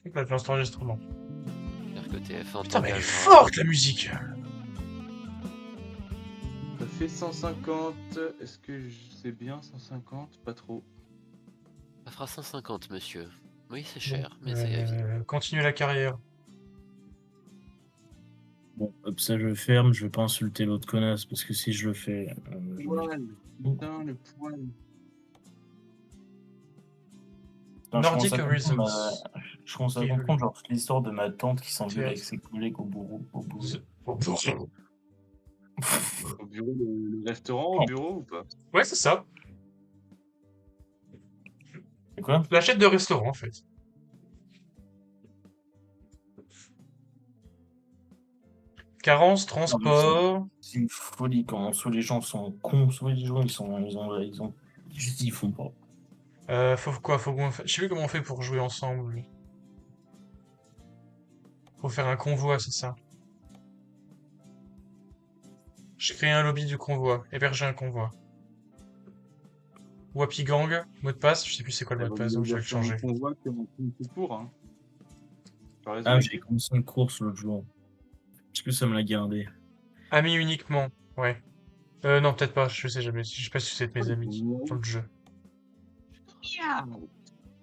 La plage d'enregistrement. J'espère que TF1 Putain, mais elle est t'engagera. forte la musique! Ça fait 150. Est-ce que c'est bien 150? Pas trop. Ça fera 150, monsieur. Oui, c'est Bon, cher, mais c'est la vie. continuer la carrière. Bon, hop, ça je ferme, je vais pas insulter l'autre connasse parce que si je le fais. Poil. Putain, le poil. Nordic je Reasons. commence à comprendre genre toute l'histoire de ma tante qui s'engueule avec ses collègues au boulot. Au bureau, le restaurant, au bureau ou pas? Ouais, c'est ça. C'est quoi? L'achète de restaurant, en fait. Carence, transport. C'est une folie quand soit les gens sont cons, soit les gens ils font pas. Faut quoi? Je sais plus comment on fait pour jouer ensemble. Faut faire un convoi, c'est ça. Je crée un lobby du convoi. Héberger un convoi. Wapi Gang, mot de passe. Je sais plus c'est quoi le mot de passe, donc je vais le changer. On voit que mon tout court, hein. Ah, j'ai commencé une course l'autre jour. Est-ce que ça me l'a gardé? Amis uniquement. Ouais. Non, peut-être pas. Je sais jamais. Je sais pas si c'est mes amis dans le jeu.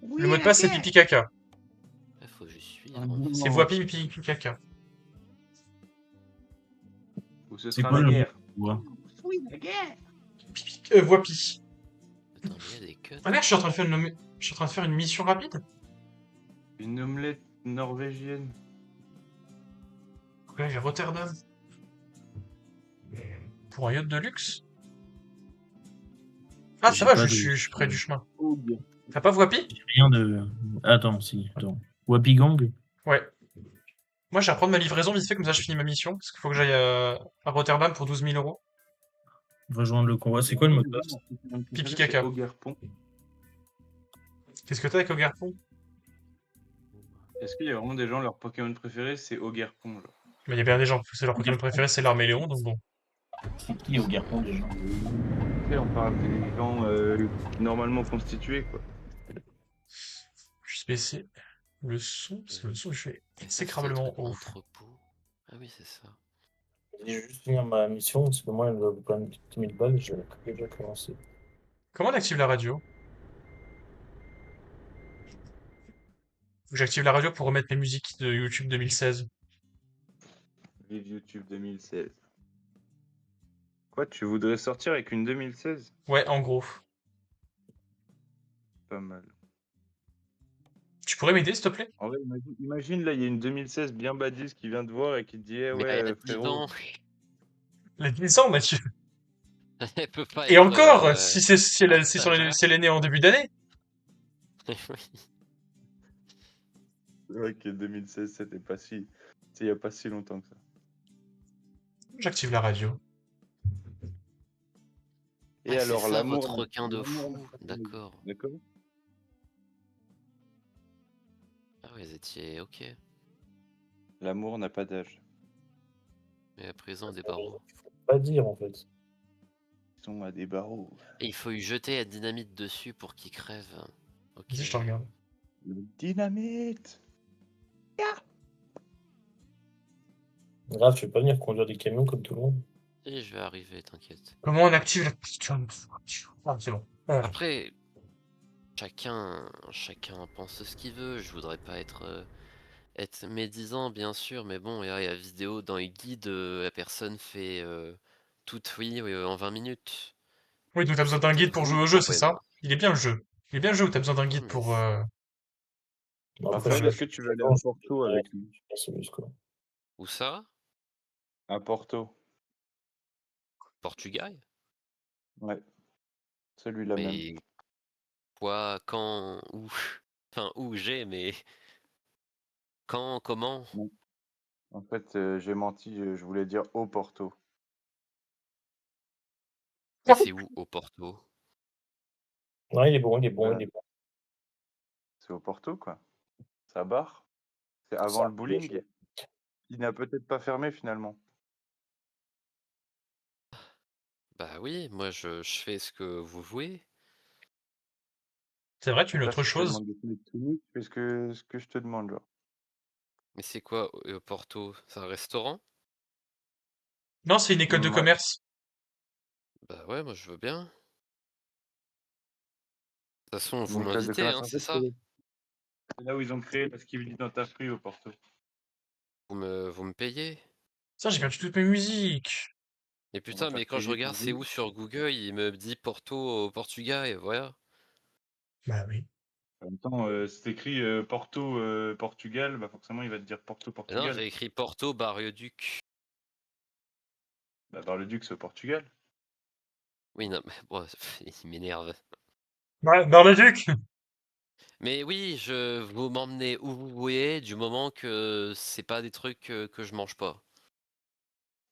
Le mot de passe, c'est pipi caca. Faut que je suive. C'est Wapi pipi caca. Ou ce C'est sera quoi la le guerre. Oui, la guerre. Wapi. Attends, mais il y a des cuts. Ah merde, je suis en train de faire une mission rapide. Une omelette norvégienne. Ouais, il y a Rotterdam. Pour un yacht de luxe. Ah, ça va, je suis près du chemin. T'as pas Wapi? Rien de. Attends, si. Attends. Wapi Gang? Ouais. Moi, je vais reprendre ma livraison vite fait, comme ça je finis ma mission. Parce qu'il faut que j'aille à Rotterdam pour 12 000 euros. Rejoindre le convoi. C'est quoi le mot de passe? Pipi caca. Qu'est-ce que t'as avec Ogerpon? Est-ce qu'il y a vraiment des gens, leur Pokémon préféré, c'est Ogerpon, genre? Mais il y a bien des gens, c'est leur Pokémon préféré, c'est l'Arméléon, donc bon. C'est qui Ogerpon déjà? On parle des gens normalement constitués, quoi. Juste baisser le son, parce que le son, je fais Ça, exécrablement haut. entrepôt. Ah oui, c'est ça. Je vais juste finir ma mission, parce que moi, elle doit quand même 10 000 balles, je vais déjà commencer. Comment on active la radio? Faut que j'active la radio pour remettre mes musiques de YouTube 2016. Vive YouTube 2016. Quoi, tu voudrais sortir avec une 2016? Ouais, en gros. Pas mal. Tu pourrais m'aider, s'il te plaît? En vrai, imagine là, il y a une 2016 bien badise qui vient te voir et qui te dit eh ouais, frérot. La 10 ans, Mathieu. Elle peut pas Et être, encore, si elle est née en début d'année. C'est vrai que 2016, c'était pas si. Il y a pas si longtemps que ça. J'active la radio. Et alors, c'est ça, l'amour. votre requin de fou. D'accord. D'accord. Ah oui, vous étiez ok. L'amour n'a pas d'âge. Mais à présent, des barreaux. Faut pas dire en fait. Ils sont à des barreaux. Et il faut y jeter la dynamite dessus pour qu'il crève. Ok. Vas-y, je te regarde. Dynamite. Grave, tu veux pas venir conduire des camions comme tout le monde? Et je vais arriver, t'inquiète. Comment on active la putain. Ah, c'est bon. Après, chacun pense ce qu'il veut. Je voudrais pas être médisant, bien sûr, mais bon, il y a la vidéo dans les guides, la personne fait tout oui en 20 minutes. Oui, donc t'as besoin d'un guide pour jouer au jeu, c'est ça? Il est bien le jeu. Il est bien le jeu où t'as besoin d'un guide pour. Raphaël, est-ce que tu vas aller à Porto avec lui? Où ça? À Porto. Portugal? Ouais. Celui-là même. Mais quoi, quand, où? Enfin, où j'ai, mais quand, comment? En fait, j'ai menti, je voulais dire au Porto. Mais c'est où au Porto? Non, il est bon, il est bon, il est bon. C'est au Porto, quoi. C'est à Bar. C'est avant le bowling. Il n'a peut-être pas fermé finalement. Bah oui, moi je fais ce que vous voulez. C'est vrai, tu veux Là, autre si je te chose? demande de sélectionner, tu fais ce que je te demande, genre. Mais c'est quoi Porto? C'est un restaurant? Non, c'est une école de Ouais. commerce. Bah ouais, moi je veux bien. De toute façon, vous Une école de m'invitez, commerce, hein, en c'est fait, ça? c'est là où ils ont créé la Skibidi dans ta rue au Porto. Vous me payez? Ça, j'ai perdu toutes mes musiques. Et On va putain, faire mais quand je payer ton regarde c'est où jeu. sur Google, il me dit Porto au Portugal et voilà. Bah oui. En même temps, c'est écrit Porto, Portugal, bah forcément, il va te dire Porto, Et non, Portugal. j'ai écrit Porto, Bar-le-Duc. Bah, Bar-le-Duc, c'est au Portugal. Oui, non, mais bon, il m'énerve. Ouais, Bar-le-Duc. Mais oui, vous m'emmenez où vous voulez, du moment que c'est pas des trucs que je mange pas.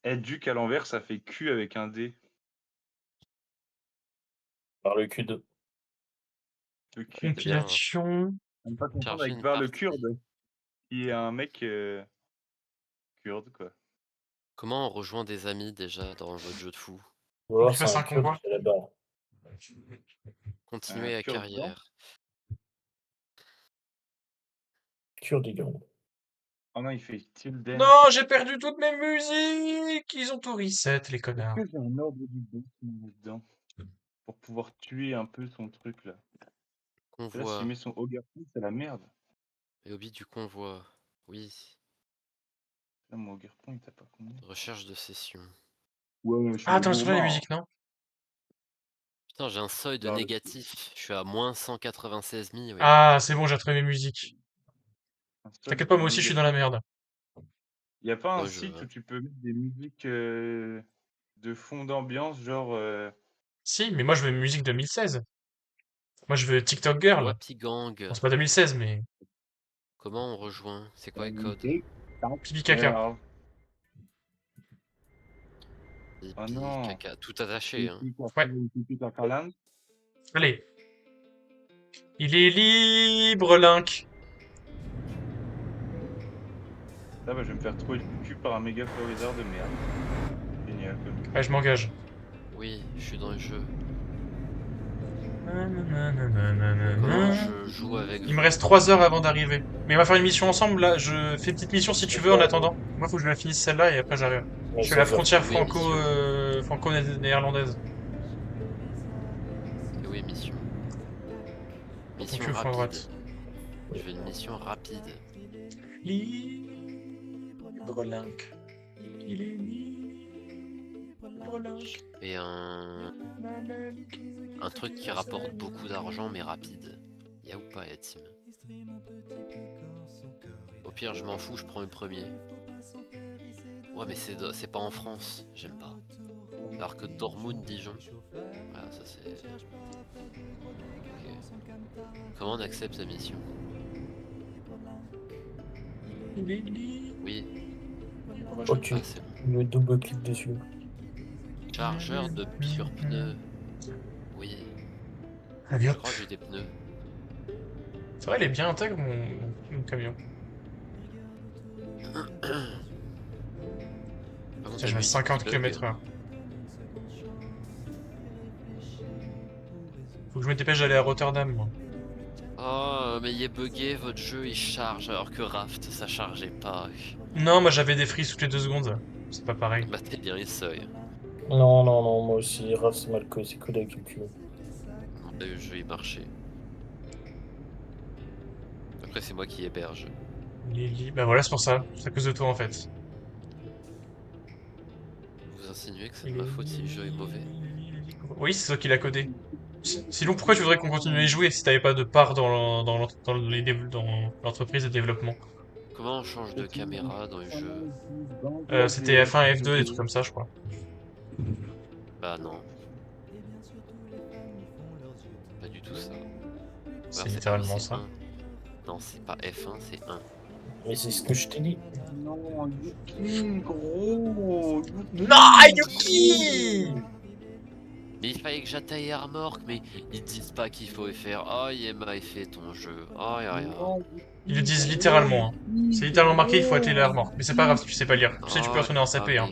Eh, Duc à l'envers, ça fait Q avec un D. Par le Q2. Le Q, C'est bien, hein. Compilation. on ne pas confondre Charger avec une Var le partie. Kurde, qui est un mec kurde, quoi. Comment on rejoint des amis déjà dans votre jeu de fou? Ou Faut que alors je c'est fasse un un Kurde convoi. qui est là-bas. Un Continuer la Kurde blanc. carrière. Kurdigan. Oh non, il fait Till Dance. Non, j'ai perdu toutes mes musiques. Ils ont tout reset, les Est-ce connards. que j'ai un ordre du boss dedans pour pouvoir tuer un peu son truc là? Là, Convoi. s'il met son Ogerpon, c'est la merde. Et hobby du convoi. Oui. Là, mon Ogerpon, il tape à combien? Recherche de session. Ouais, je suis Ah, attends, sur les gourmand. musiques, non? Putain, j'ai un seuil de Bah, négatif. Je suis à moins 196 000, oui. Ah, c'est bon, j'ai retrouvé mes musiques. un T'inquiète solde pas, de moi aussi, je suis dans la négatif. merde. Y a pas un Moi, site où tu peux mettre des musiques de fond d'ambiance, genre. Si, mais moi, je veux mes musiques 2016. Moi, je veux TikTok Girl. Wapigang. Bon, c'est pas 2016, mais... Comment on rejoint? C'est quoi les codes? Pipi caca. Oh Pipi, non! caca. Tout attaché, hein. Ouais. Pipi caca. Allez. Il est libre, Link. Là, bah, je vais me faire trouver le cul par un méga florizard de merde. Génial, comme. Ouais, je m'engage. Oui, je suis dans le jeu. Nanana. Comment je joue avec Il me vous? reste 3 heures avant d'arriver. Mais on va faire une mission ensemble, là. Je fais une petite mission si tu veux en attendant. Moi, faut que je la finisse celle-là et après j'arrive. Je suis à la frontière Oui, mission. franco-néerlandaise. Et oui, mission. Donc Mission tu fous à rapide. droite. Je veux une mission rapide. Libre Link. Il est libre Link. Et un truc qui rapporte beaucoup d'argent mais rapide. Y'a ou pas, Yatim? Au pire, je m'en fous, je prends le premier. Ouais, mais c'est pas en France, j'aime pas. Alors que Dortmund, Dijon. Voilà, ça c'est. Ok. Comment on accepte sa mission? Il est libre. Oui. Ok, Ah, c'est bon. le double-clic dessus. Chargeur de pneus. Oui. Allez Je hop. crois que j'ai des pneus. C'est vrai, il est bien intègre mon camion. Par contre, Tiens, je la vais à musique 50 qui bug. km/h. Faut que je me dépêche d'aller à Rotterdam, moi. Oh, mais il est bugué, votre jeu il charge alors que Raft ça chargeait pas. Non, moi j'avais des frises toutes les 2 secondes. C'est pas pareil. Bah, t'es bien les seuils. Non, non, non, moi aussi, Raph, c'est mal c'est collé avec le cul. Non, le jeu il marchait. Après, c'est moi qui héberge. Il est libre. Bah voilà, c'est pour ça. C'est à cause de toi en fait. Vous insinuez que c'est de ma faute si le jeu est mauvais? Oui, c'est toi qui l'as codé. Sinon, pourquoi tu voudrais qu'on continue à y jouer si t'avais pas de part dans l'entreprise de développement? Comment on change de caméra dans le jeu? C'était F1 et F2, des trucs comme ça, je crois. Bah non. Pas du tout ça. C'est Alors, littéralement pas- ça. 1. Non, c'est pas F1, c'est 1. Mais c'est ce que je t'ai dit. Non, Yuki, gros! Non, Yuki! Mais il fallait que j'attaque Armork, mais ils disent pas qu'il faut faire. Oh, Yema, fait ton jeu. Oh, ya. Ils le disent littéralement. Hein. C'est littéralement marqué, il faut atteler la remorque. Mais c'est pas grave si tu sais pas lire. Tu sais, tu peux retourner en CP. Hein.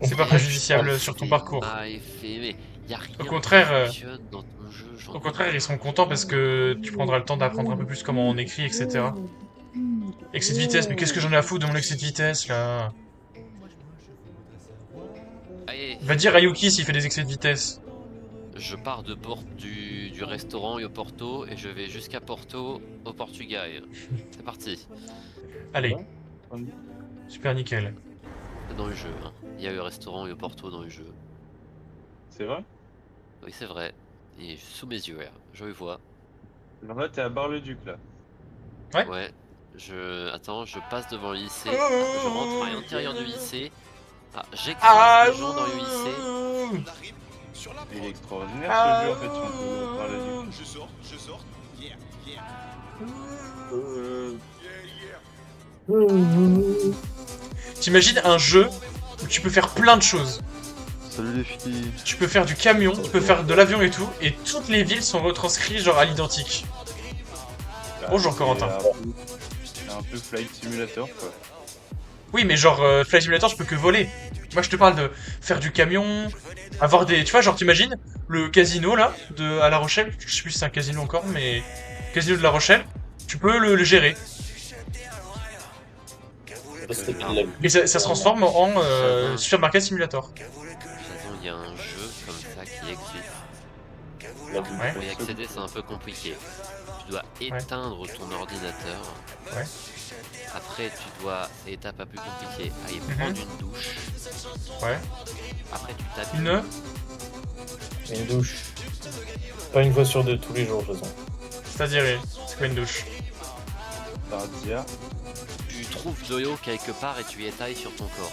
C'est pas préjudiciable sur ton parcours. Mais Y a rien Au contraire, qui fonctionne dans ton jeu. Au contraire, ils seront contents parce que tu prendras le temps d'apprendre un peu plus comment on écrit, etc. Excès de vitesse, mais qu'est-ce que j'en ai à foutre de mon excès de vitesse, là? Allez, Va dire à Yuki s'il fait des excès de vitesse. je pars du restaurant et au Porto et je vais jusqu'à Porto au Portugal. C'est parti. Allez, On- super nickel. C'est dans le jeu. Hein. Il y a eu restaurant et au Porto dans le jeu. C'est vrai? Oui, c'est vrai. Et sous mes yeux, là. Je le vois. Alors là, t'es à Bar-le-Duc, là. Ouais. Attends, je passe devant le lycée. Je rentre à l'intérieur du lycée. Ah, j'écrase les gens dans le lycée. Il est extraordinaire ce jeu, en fait, si on peut Bar-le-Duc. Je sors. Yeah. T'imagines un jeu où tu peux faire plein de choses. Salut les filles. Tu peux faire du camion, tu peux faire de l'avion et tout, et toutes les villes sont retranscrites genre à l'identique. Bonjour, Corentin. C'est un peu Flight Simulator, quoi. Oui, mais genre, Flight Simulator, je peux que voler. Moi, je te parle de faire du camion, avoir des... Tu vois, genre, t'imagines le casino, là, à La Rochelle. Je sais plus si c'est un casino encore, mais... Casino de La Rochelle, tu peux le gérer. Et ça se transforme en Supermarket Simulator. De toute façon, il y a un jeu comme ça qui existe. Ouais. Pour y accéder, c'est un peu compliqué. Tu dois éteindre ton ordinateur. Ouais. Après, tu dois, c'est l'étape la plus compliquée, aller prendre une douche. Ouais. Après, tu tapes Une douche. Pas une fois sur deux, tous les jours, de toute façon. C'est-à-dire, c'est quoi une douche? Bardia. Tu trouves de l'eau quelque part et tu étales sur ton corps.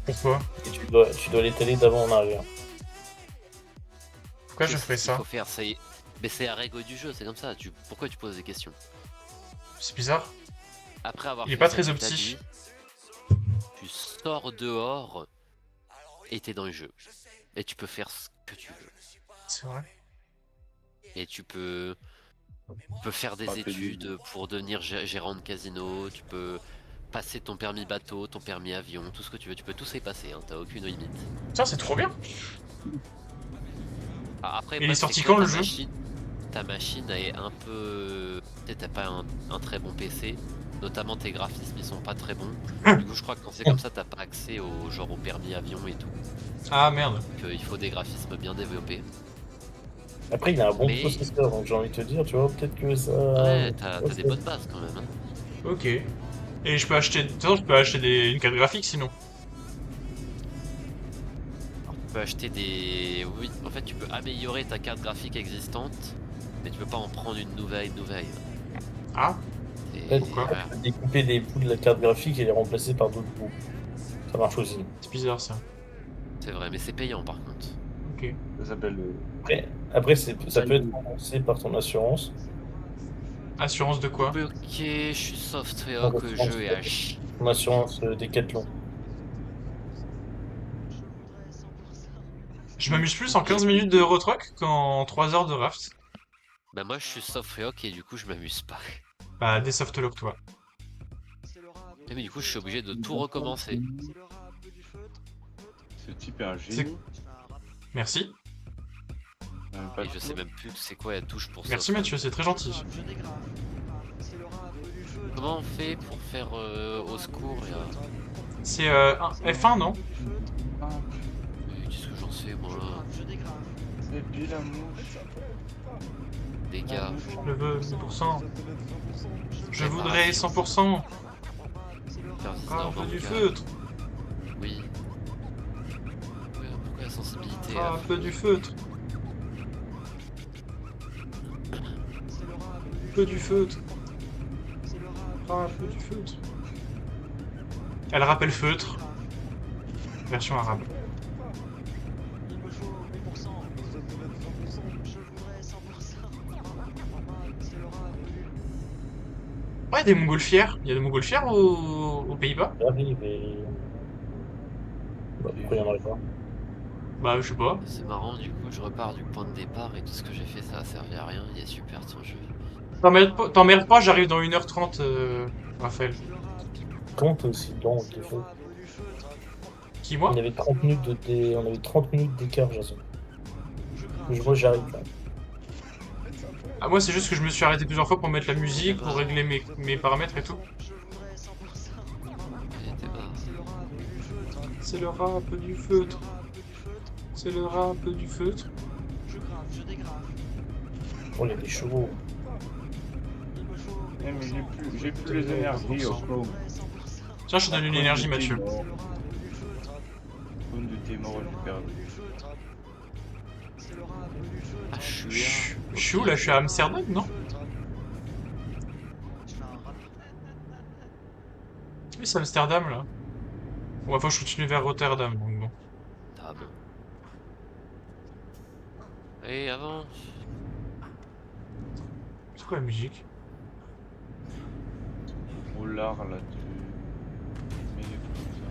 Pourquoi? Et tu dois l'étaler d'avant en arrière. Pourquoi je Qu'est-ce ferais qu'il ça? faut faire, mais c'est la règle du jeu, c'est comme ça. Pourquoi tu poses des questions? C'est bizarre. Après avoir Il est fait pas ça très toute ta opti. vie, tu sors dehors et t'es dans le jeu. Et tu peux faire ce que tu veux. C'est vrai. Et tu peux faire des études pour devenir gérant de casino, tu peux passer ton permis bateau, ton permis avion, tout ce que tu veux, tu peux tous les passer, hein, t'as aucune limite. Tiens, c'est trop bien. Ah, après, Il est bref, sorti c'est que quand, le ta jeu machine- Ta machine elle est un peu... Peut-être t'as pas un très bon PC, notamment tes graphismes ils sont pas très bons. Du coup je crois que quand c'est comme ça t'as pas accès au permis avion et tout. Ah merde. Donc il faut des graphismes bien développés. Après, il a un bon Mais- processeur, donc j'ai envie de te dire, tu vois, peut-être que ça... Ouais, t'as des bonnes bases quand même. Hein. Ok. Et je peux acheter... De toute façon, je peux acheter une carte graphique sinon. Tu peux acheter des... Oui, en fait tu peux améliorer ta carte graphique existante, mais tu peux pas en prendre une nouvelle. Ah. Et Pourquoi voilà. Tu peux découper des bouts de la carte graphique et les remplacer par d'autres bouts. Ça marche aussi. C'est bizarre ça. C'est vrai, mais c'est payant par contre. Ok. Ça s'appelle... Après ça peut être remboursé par ton assurance. Assurance de quoi? Ok, je suis software que le jeu est à chier. Ton assurance Decathlon. Je m'amuse plus en 15 minutes de Eurotruck qu'en 3 heures de raft. Bah moi je suis software et du coup je m'amuse pas. Bah, des softlock, toi. Mais du coup je suis obligé de tout recommencer. Ce type est un génie. Merci. Pas Et de je sais même plus c'est quoi la touche pour ça. Merci Mathieu, c'est très gentil. Comment on fait pour faire au secours là C'est un F1, non? Qu'est-ce que j'en sais moi? C'est pile la mouche. Des gars. Je veux 100%. Je voudrais 100%. Ah, un peu du feutre. Oui. Pourquoi la sensibilité Ah, un peu du feutre. Un peu du feutre. Ah, un peu du feutre. Elle rappelle feutre. Version arabe. Ouais, des montgolfières. Il y a des montgolfières aux Pays-Bas? J'arrive et... Bah, pourquoi il y en aurait pas? Bah, je sais pas. C'est marrant du coup je repars du point de départ et tout ce que j'ai fait ça a servi à rien. Il est super ton jeu. T'emmerdes pas, j'arrive dans 1h30, Raphaël. Quand t'es aussi lent, t'es fou. Qui, moi? On avait 30 minutes d'écart, Jason. Moi, j'arrive là. Ah, moi, c'est juste que je me suis arrêté plusieurs fois pour mettre la musique, pour régler mes paramètres et tout. Et t'es bas. C'est le rap du feutre. C'est le rap du feutre. Oh, il y a des chevaux. Eh, mais j'ai plus les énergies au chrome. Tiens, je te donne une énergie, Mathieu. Chrome de tes morts, j'ai perdu. Ah, je suis Je suis où là? Je suis à Amsterdam, non? Oui, c'est Amsterdam là. Bon, enfin, je continue vers Rotterdam, donc bon. Ah bon. Allez, avance. C'est quoi la musique? Au lard, là, tu... mets les trucs,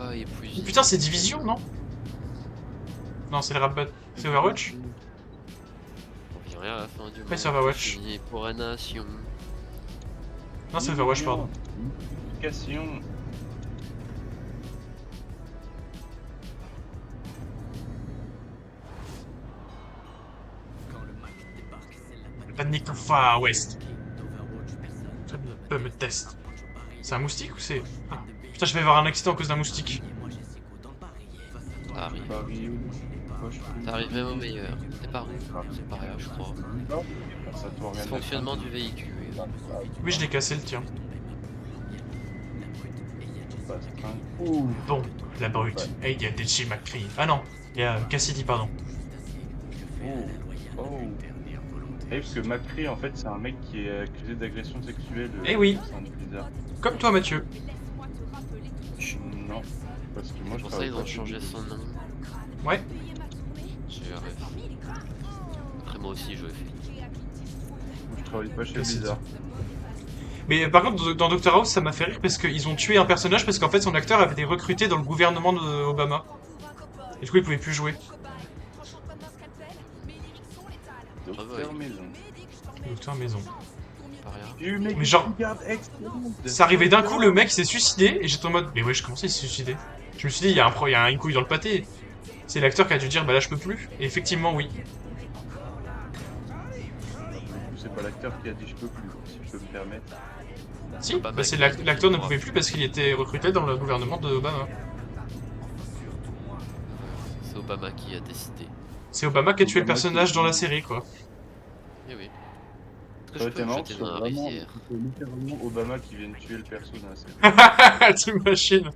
Ah, épuisé. Putain, c'est Division, non? Non, c'est le rap bat. C'est Overwatch? On vient rien à la fin du monde. Ouais, c'est Overwatch. Fini pour la nation. Non, c'est Overwatch, pardon. Notification. Panique au Far West. Me test. C'est un moustique ou c'est... Ah. Putain, je vais avoir un accident à cause d'un moustique. Ça arrive. Paris, poche plus. T'arrives même au meilleur. C'est pas c'est pareil, je crois. Ça doit rien Fonctionnement du véhicule. Oui, je l'ai cassé le tien. Ouh. Bon, la brute. Et il y a Dechi McCree. Ah non, il y a Cassidy, pardon. Oh. Et parce que Macri, en fait, c'est un mec qui est accusé d'agression sexuelle. Eh oui. C'est un truc bizarre. Comme toi, Mathieu. Non. Parce que moi, C'est je pour ça travaille ils pas ont chez changé lui. son nom. Ouais. J'ai eu un rêve. Après moi aussi je le fais. Je travaille pas chez Cassidy. Blizzard. Mais par contre, dans Dr House, ça m'a fait rire parce qu'ils ont tué un personnage parce qu'en fait, son acteur avait été recruté dans le gouvernement d'Obama. Et du coup, il pouvait plus jouer. Docteur Maison. Docteur Maison. Pas rien. J'ai eu Mais genre, excellente. c'est arrivé d'un coup, le mec s'est suicidé et j'étais en mode, mais wesh, comment ça il s'est suicidé? Je me suis dit, il y a une couille dans le pâté. C'est l'acteur qui a dû dire, bah là je peux plus. Et effectivement, oui. C'est pas l'acteur qui a dit je peux plus, si je peux me permettre. Si, Pas bah, c'est mal. l'acteur ne pouvait plus parce qu'il était recruté dans le gouvernement d'Obama. C'est Obama qui a décidé. C'est Obama qui a tué le personnage dans la série, quoi. Eh oui. Est-ce que Ça je aurait peux été me marrant jeter que dans ce la soit vraiment rivière? littéralement Obama qui vienne tuer le perso dans la série. T'imagines?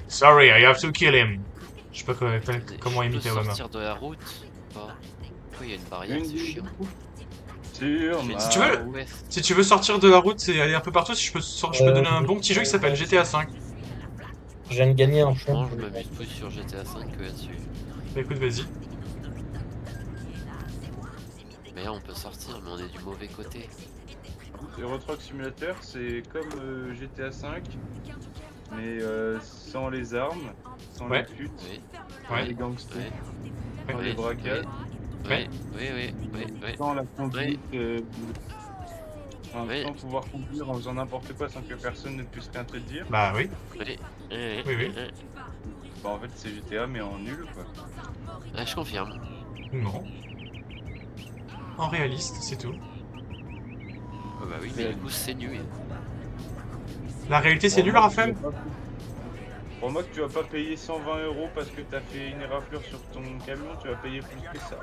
Sorry, I have to kill him. Je sais pas comment Je imiter peux Obama. sortir de la route ou pas? Pourquoi il y a une barrière? Une C'est chiant. Sur ma... Si tu veux, Ouais. Si tu veux sortir de la route et aller un peu partout, si je peux donner un bon petit jeu qui s'appelle GTA V. Je viens de gagner un Franchement, point. je m'amuse plus sur GTA V que là-dessus. Bah écoute, vas-y. Mais là, on peut sortir, mais on est du mauvais côté. Euro Truck Simulator, c'est comme GTA V, mais sans les armes, sans Ouais. les putes, Oui. sans Ouais. les gangsters, Ouais. sans les braquages, Oui, oui. sans la conduite, Ouais. sans pouvoir conduire en faisant n'importe quoi sans que personne ne puisse rien te dire. Bah oui. Oui, Oui. Bah en fait c'est GTA mais en nul quoi. Ah, je confirme. Non. En réaliste, c'est tout. Ah bah oui, mais du coup, c'est nul. La réalité, c'est nul, Raphaël? Pour moi que tu vas pas payer 120 € parce que t'as fait une éraflure sur ton camion, tu vas payer plus que ça.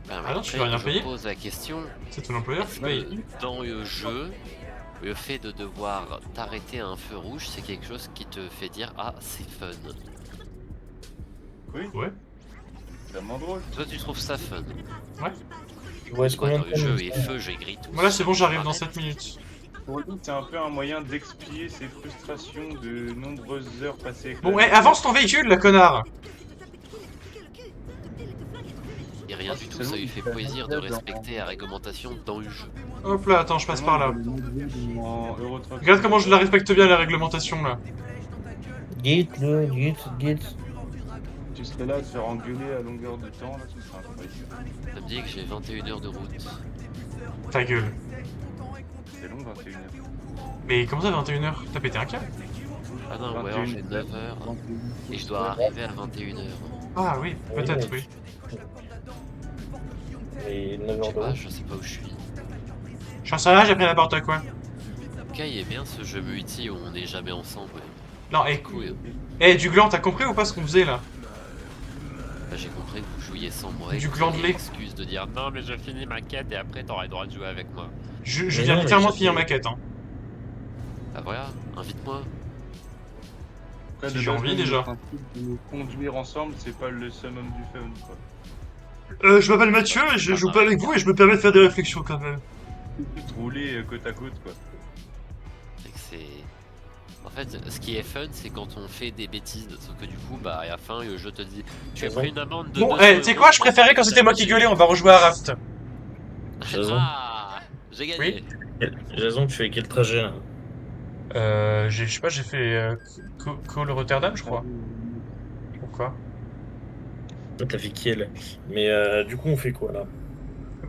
Bah, Ah non, tu après, vas rien je payer. pose la question, C'est ton employeur qui paye. dans le jeu, le fait de devoir t'arrêter à un feu rouge, c'est quelque chose qui te fait dire « Ah, c'est fun Oui, Ouais. c'est vraiment drôle. ». Toi, tu trouves ça fun. Tu vois, est-ce Moi, combien dans de le jeu temps et feu, j'ai gris tout. Voilà, c'est bon, j'arrive dans 7 minutes. Pour lui, c'est un peu un moyen d'expier ses frustrations de nombreuses heures passées avec Bon, la- avance ton véhicule, la connard! Et rien du tout, ça lui fait plaisir de respecter la réglementation dans le jeu. Hop là, attends, je passe par là. En Euro Truck Regarde comment je la respecte bien, la réglementation, là. Git. Tu serais là à te faire engueuler à longueur de temps, là, ce serait incroyable. Ça me dit que j'ai 21 heures de route. Ta gueule. C'est long 21 heures. Mais comment ça, 21h? T'as pété un câble? Ah non, ouais, alors j'ai 9h et je dois arriver à 21h. Ah oui, peut-être, Oui, oui. Et 9 Je heures sais de pas, route. je sais pas où je suis. J'en sais rien, j'ai pris n'importe quoi. Ok, il est bien ce jeu multi où on n'est jamais ensemble. Non, C'est cool. du gland, t'as compris ou pas ce qu'on faisait là? Bah, j'ai compris que vous jouiez sans moi et Du que vous aviez glandelé. l'excuse de dire non, mais je finis ma quête et après t'auras le droit de jouer avec moi. Je Mais viens non, mais littéralement de j'étais- finir ma quête, hein. Bah voilà, invite-moi. Après, Si de j'ai base, envie, même déjà. le principe de conduire ensemble, c'est pas le summum du fun, quoi. Je m'appelle Mathieu et je joue pas avec vous et je me permets de faire des réflexions quand même. C'est juste rouler côte à côte, quoi. C'est que c'est. En fait, ce qui est fun, c'est quand on fait des bêtises. Sauf que du coup, bah à la fin, le jeu te dit tu as pris une amende de. Bon, 200 tu sais euros quoi, je pour préférais quand c'était moi qui gueulais, on va rejouer à Raft. Jason, Ah, j'ai gagné. Jason, tu fais quel trajet là? Je sais pas, j'ai fait Call Rotterdam, je crois. Pourquoi? T'as fait Kiel. Mais du coup, on fait quoi là?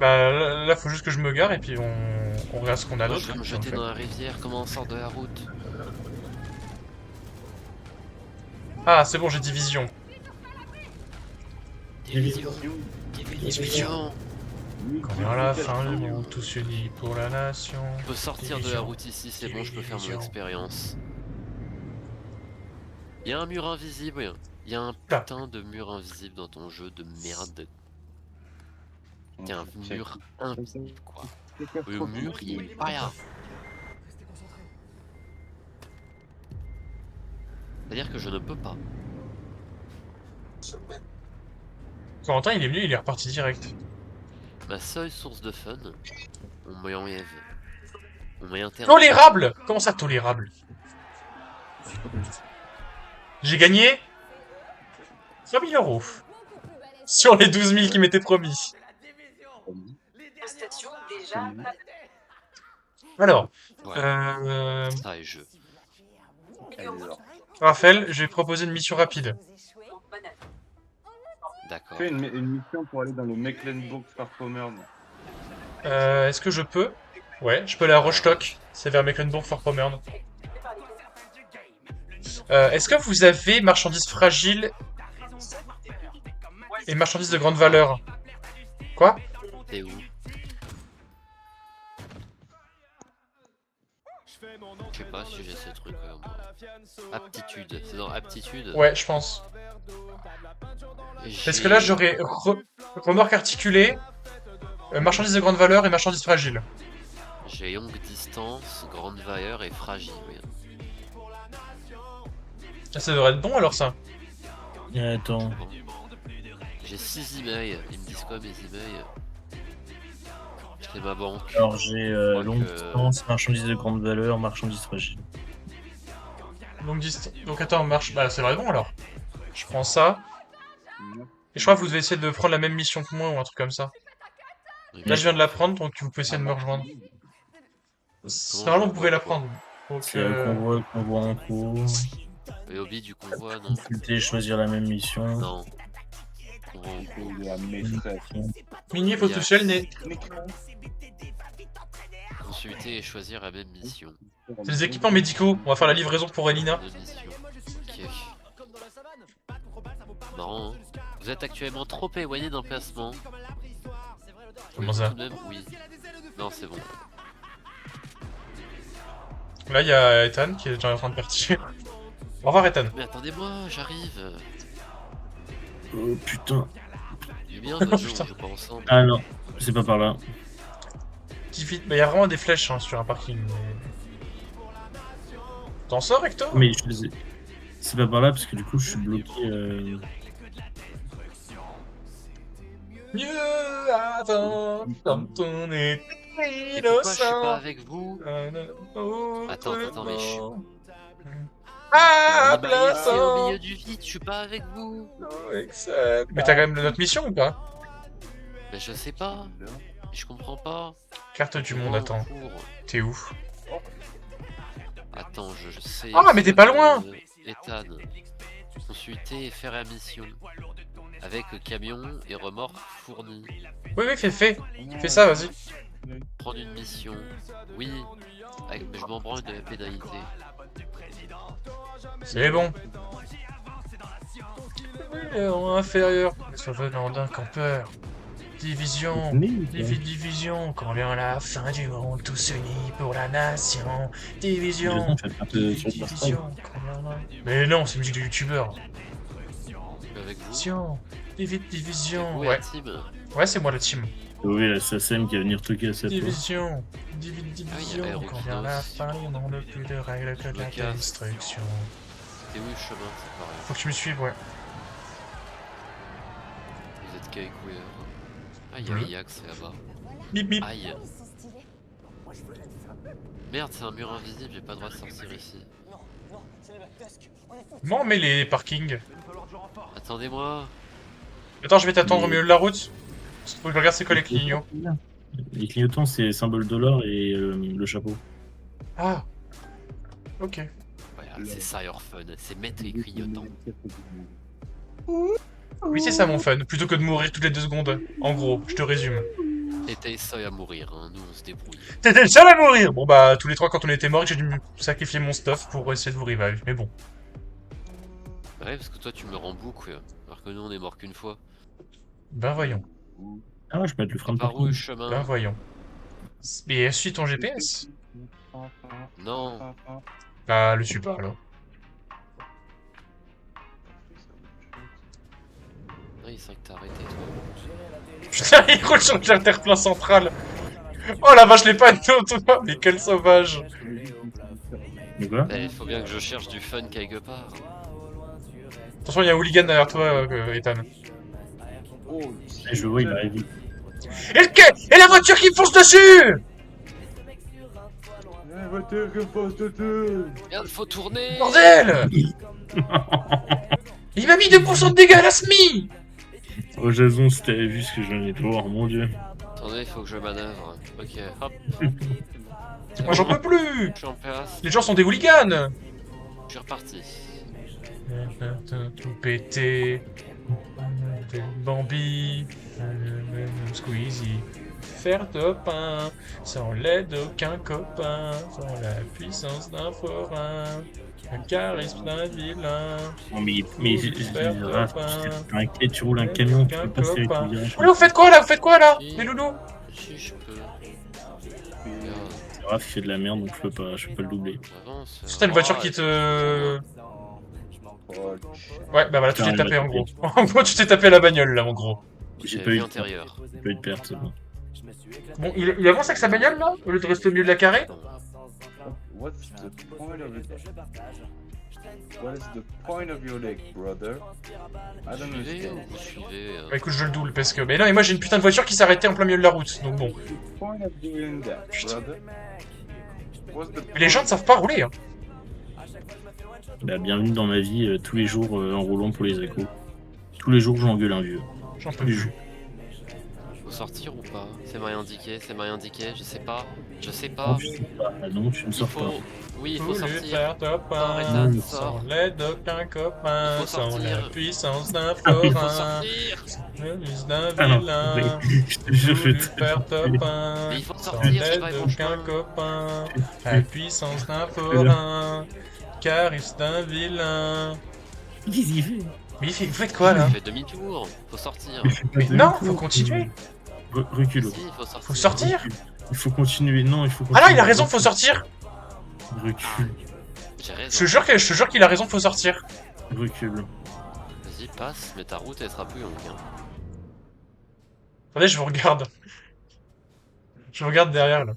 Bah là, faut juste que je me gare et puis on regarde ce qu'on a Moi, je d'autre. vais me et puis on jeter fait. dans la rivière. Comment on sort de la route? Ah, c'est bon, j'ai division. Division. Division. Quand vient la fin du monde, tous unis pour la nation. Je peux sortir de la Division. route ici, c'est bon, je peux faire mon Division. expérience. Il y a un mur invisible. Il y a un Ah. putain de mur invisible dans ton jeu de merde. Il y a un mur invisible, quoi. Le mur, il est pas là. C'est-à-dire que je ne peux pas. Corentin, il est venu, il est reparti direct. Ma seule source de fun, on m'y enlève. On m'y interdit. Tolérable! Comment ça, tolérable? J'ai gagné 3000 euros. Sur les 12 000 qui m'étaient promis. Alors, Ouais, ça et jeu. Raphaël, je vais proposer une mission rapide. D'accord. Fais une mission pour aller dans le Mecklenburg-Vorpommern. Est-ce que je peux? Ouais, je peux aller à Rostock. C'est vers Mecklenburg-Vorpommern. Est-ce que vous avez marchandises fragiles et marchandises de grande valeur? Quoi? T'es où? Je sais pas si j'ai ce truc. Moi. Aptitude. C'est dans aptitude. Ouais, je pense. Parce que là, J'ai- j'aurais remorque articulée, marchandises de grande valeur et marchandises fragiles. J'ai longue distance, grande valeur et fragile. Oui. Ah, ça devrait être bon alors ça. Attends. Bon. J'ai 6 emails. Ils me disent quoi mes emails? C'est ma banque. Alors j'ai crois longue que- distance, marchandises de grande valeur, marchandises fragiles. Donc attends, marche. Bah, c'est vrai bon alors. Je prends ça. Et je crois que vous devez essayer de prendre la même mission que moi ou un truc comme ça. Là, je viens de la prendre, donc vous pouvez essayer de me rejoindre. Normalement, vous pouvez la prendre. Donc, C'est convoi en cours. Et Obi du convoi, non? Consulter et choisir la même mission. Non. Convoi en cours. Il y a maîtresse. Minier potentiel n'est. Consulter et choisir la même mission. C'est les équipements médicaux. On va faire la livraison pour Elina. Deux missions. Ok. Marrant, hein. Vous êtes actuellement trop éloigné d'emplacement. Comment Oui, ça? tout de même, oui. Non, c'est bon. Là, il y a Ethan qui est déjà en train de partir. Au revoir, Ethan. Mais attendez-moi, j'arrive. Oh putain. Du bien, votre jeu, Putain. on joue pas ensemble. Ah non, c'est pas par là. Il y a vraiment des flèches hein, sur un parking. Mais... T'en sors, Hector? Mais je les ai- c'est pas par là parce que du coup je suis bloqué. Mieux avant, quand on est Et pourquoi je suis pas innocent. avec vous? Attends, mais je suis... Ah, On est baillé ici au plaçant. milieu du vide, je suis pas avec vous. Mais t'as quand même notre mission ou pas? Mais je sais pas. Je comprends pas. Carte du monde, Convoi en attends. cours. T'es où? Attends, je sais. Ah, mais t'es pas loin. Ethan. Consulter et faire la mission. Avec camion et remorque fournis. Oui, fais. Fais ça, vas-y. Prendre une mission. Oui. Mais je m'en branle de la pénalité. C'est bon. En inférieur, soit venant d'un campeur. Division, division, quand vient la fin du monde, tous unis pour la nation. Division, division, quand vient la... Mais non, c'est musique de youtubeur. Avec vous. Division, division, Où est ouais. la team? Ouais, c'est moi la team. Oui, la SACEM qui va venir toquer à cette porte. Division, Ah oui, il y division, avait quand vient la Aerokinos. fin, il n'y a plus de règles que de la Lucas. destruction. T'es où le chemin? C'est pareil. Faut que tu me suives, ouais. Vous êtes caïcouilleur. Ah, il y a Bleu. Yax là-bas. Bip bip. Aïe. Merde, c'est un mur invisible, j'ai pas le droit de sortir ici. Comment on met les parkings? Attendez-moi. Attends, je vais t'attendre au Mais- milieu de la route. Parce qu'il faut que je regarde c'est quoi les clignotants. Les clignotants, c'est symbole de l'or et le chapeau. Ah. Ok. Voilà, c'est ça your fun, c'est mettre les clignotants. Oui, c'est ça mon fun. Plutôt que de mourir toutes les 2 secondes. En gros, je te résume. T'étais seul à mourir, hein. Nous on se débrouille. T'étais le seul à mourir! Bon bah, tous les 3 quand on était morts, j'ai dû me sacrifier mon stuff pour essayer de vous revive. Mais bon. Ouais, parce que toi tu meurs en boucle, alors que nous on est mort qu'une fois. Ben voyons. Ah, je peux mettre le frein de Par où le parking. chemin? Ben voyons. Et suis ton GPS? Non. Bah, le suis pas alors. Oui, c'est vrai que t'as arrêté toi. Putain, il roule sur le terre-plein central. Oh la vache, les panneaux, toi. Mais quel sauvage. Mais quoi? Il faut bien que je cherche du fun quelque part. Attention, il y a un hooligan derrière toi, Ethan. Je vois, il arrive vite. Et le quai! Et la voiture qui me fonce dessus! La voiture que passe dessus. Merde, faut tourner! Bordel! Il m'a mis 2% de dégâts à la SMI! Oh, Jason, si t'avais vu ce que je viens de voir, mon dieu. Attendez, il faut que je manœuvre. Ok, hop, Moi j'en peux plus! je suis en place. Les gens sont des hooligans! Je suis reparti. Tout pété. Bambi. Squeezie. Faire top 1. Sans l'aide d'aucun copain. Sans la puissance d'un forain. Un charisme d'un vilain. Non, mais Raph, t'es inquiet, tu roules un camion, tu peux pas faire copain. tout virage. Oh là, vous faites quoi là? Vous faites quoi là? Les loulous? Si je peux. Regarde, Raph, il fait de la merde, donc je peux pas le doubler. j'avance. Si t'as une voiture qui te... Ouais, bah voilà, tu t'es Putain, tapé elle en va gros. En gros, tu t'es tapé à la bagnole là, en gros. J'ai J'ai pas vu eu de intérieur. J'ai pas eu de perte, c'est bon. Bon, il avance avec sa bagnole là? Au lieu de rester au milieu de la carré? What's the point of it? What is the point of your leg, brother? I don't Suivez ou understand. vous suivez Bah écoute, je le double parce que. Mais non, et moi j'ai une putain de voiture qui s'arrêtait en plein milieu de la route, donc bon. Point of doing that, Putain. brother? What's the Mais les gens ne savent pas rouler, hein. Bah, bienvenue dans ma vie, tous les jours en roulant pour les échos. Tous les jours, j'engueule un vieux. J'en peux Tous les plus. jours. Faut sortir ou pas? C'est m'a indiqué, je sais pas. Je sais Non, pas. tu sors pas. Ah non, tu ne Il sors faut. pas. Oui, il faut Voulu sortir. faire top Attends, 1. Ethan, Sans sors. l'aide d'aucun copain. Il faut Sans sortir. la puissance d'un Ah oui, Il faut forain. sortir! Le vis d'un Ah non, vilain. oui. Je te jure, je Voulu te faire top 1. Mais il faut Sans sortir, c'est l'aide pas les bons d'aucun chemins. copain. La puissance d'un forain. Charisme d'un vilain. Qu'est-ce qu'il fait? Mais vous faites quoi là? Il fait demi-tour, faut sortir. Mais non, faut continuer. Recule. Si, il faut sortir. Faut sortir. Il faut continuer. Non, il faut Ah continuer. non, il a raison, faut sortir. Recule. J'ai Je raison. te jure qu'il a raison, faut sortir. Recule. Vas-y, passe, mais ta route elle sera plus longue. Hein. Attendez, je vous regarde. Je vous regarde derrière là.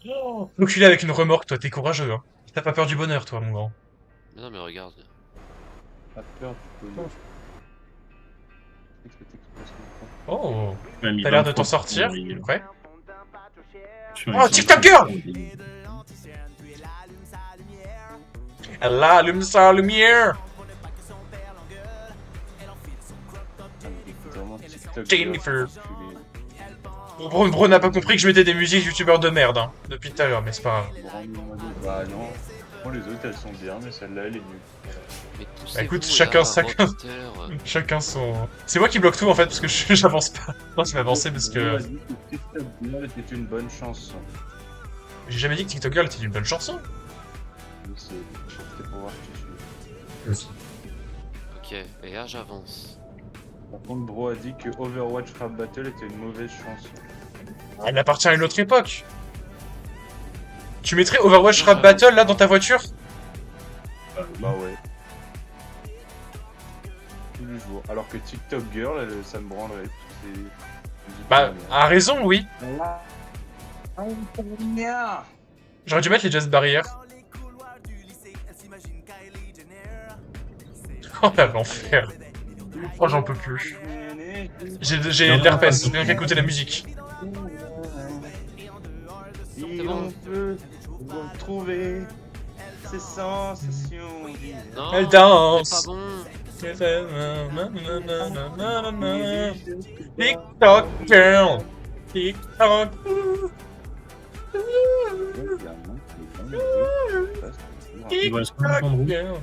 Oh, donc il est avec une remorque, toi, t'es courageux, hein. T'as pas peur du bonheur, toi, mon grand. Mais non, mais regarde. Pas peur du bonheur. Qu'est-ce que t'expresses comme ça? Oh, T'as t'as l'air de t'en sortir. Ouais. Oh, Oh, TikTok girl! Elle allume sa lumière. Vraiment TikTok. Jennifer. enculé. Bro n'a pas compris que je mettais des musiques youtubeurs de merde, hein, depuis tout à l'heure, mais c'est pas grave. Bah non. Bon, les autres elles sont bien, mais celle-là elle est nulle. Mais Bah, écoute, poussez-vous, chacun- là, chacun- Rockstar. Chacun son... C'est moi qui bloque tout, en fait, parce que j'avance pas. Moi, je vais avancer parce que... Vas-y, TikTok Girl était une bonne chanson. J'ai jamais dit que TikTok Girl était une bonne chanson. C'était pour voir qui tu es. Ok, et là j'avance. Par contre, Bro a dit que Overwatch Rap Battle était une mauvaise chanson. Elle appartient à une autre époque. Tu mettrais Overwatch Non, Rap j'avoue. Battle là dans ta voiture? Bah ouais. Tous les jours. Alors que TikTok Girl, ça me branlerait. Parce que c'est... Bah, à raison, oui. Merde. J'aurais dû mettre les Jazz Barrières. Oh l'enfer. Oh j'en peux plus. J'ai l'herpès, rien qu'écouter la musique. Si on peut retrouver ces sensations d'hier. Non, Elle danse. c'est pas bon. TikTok girl. TikTok. Il reste combien de temps de route? girl.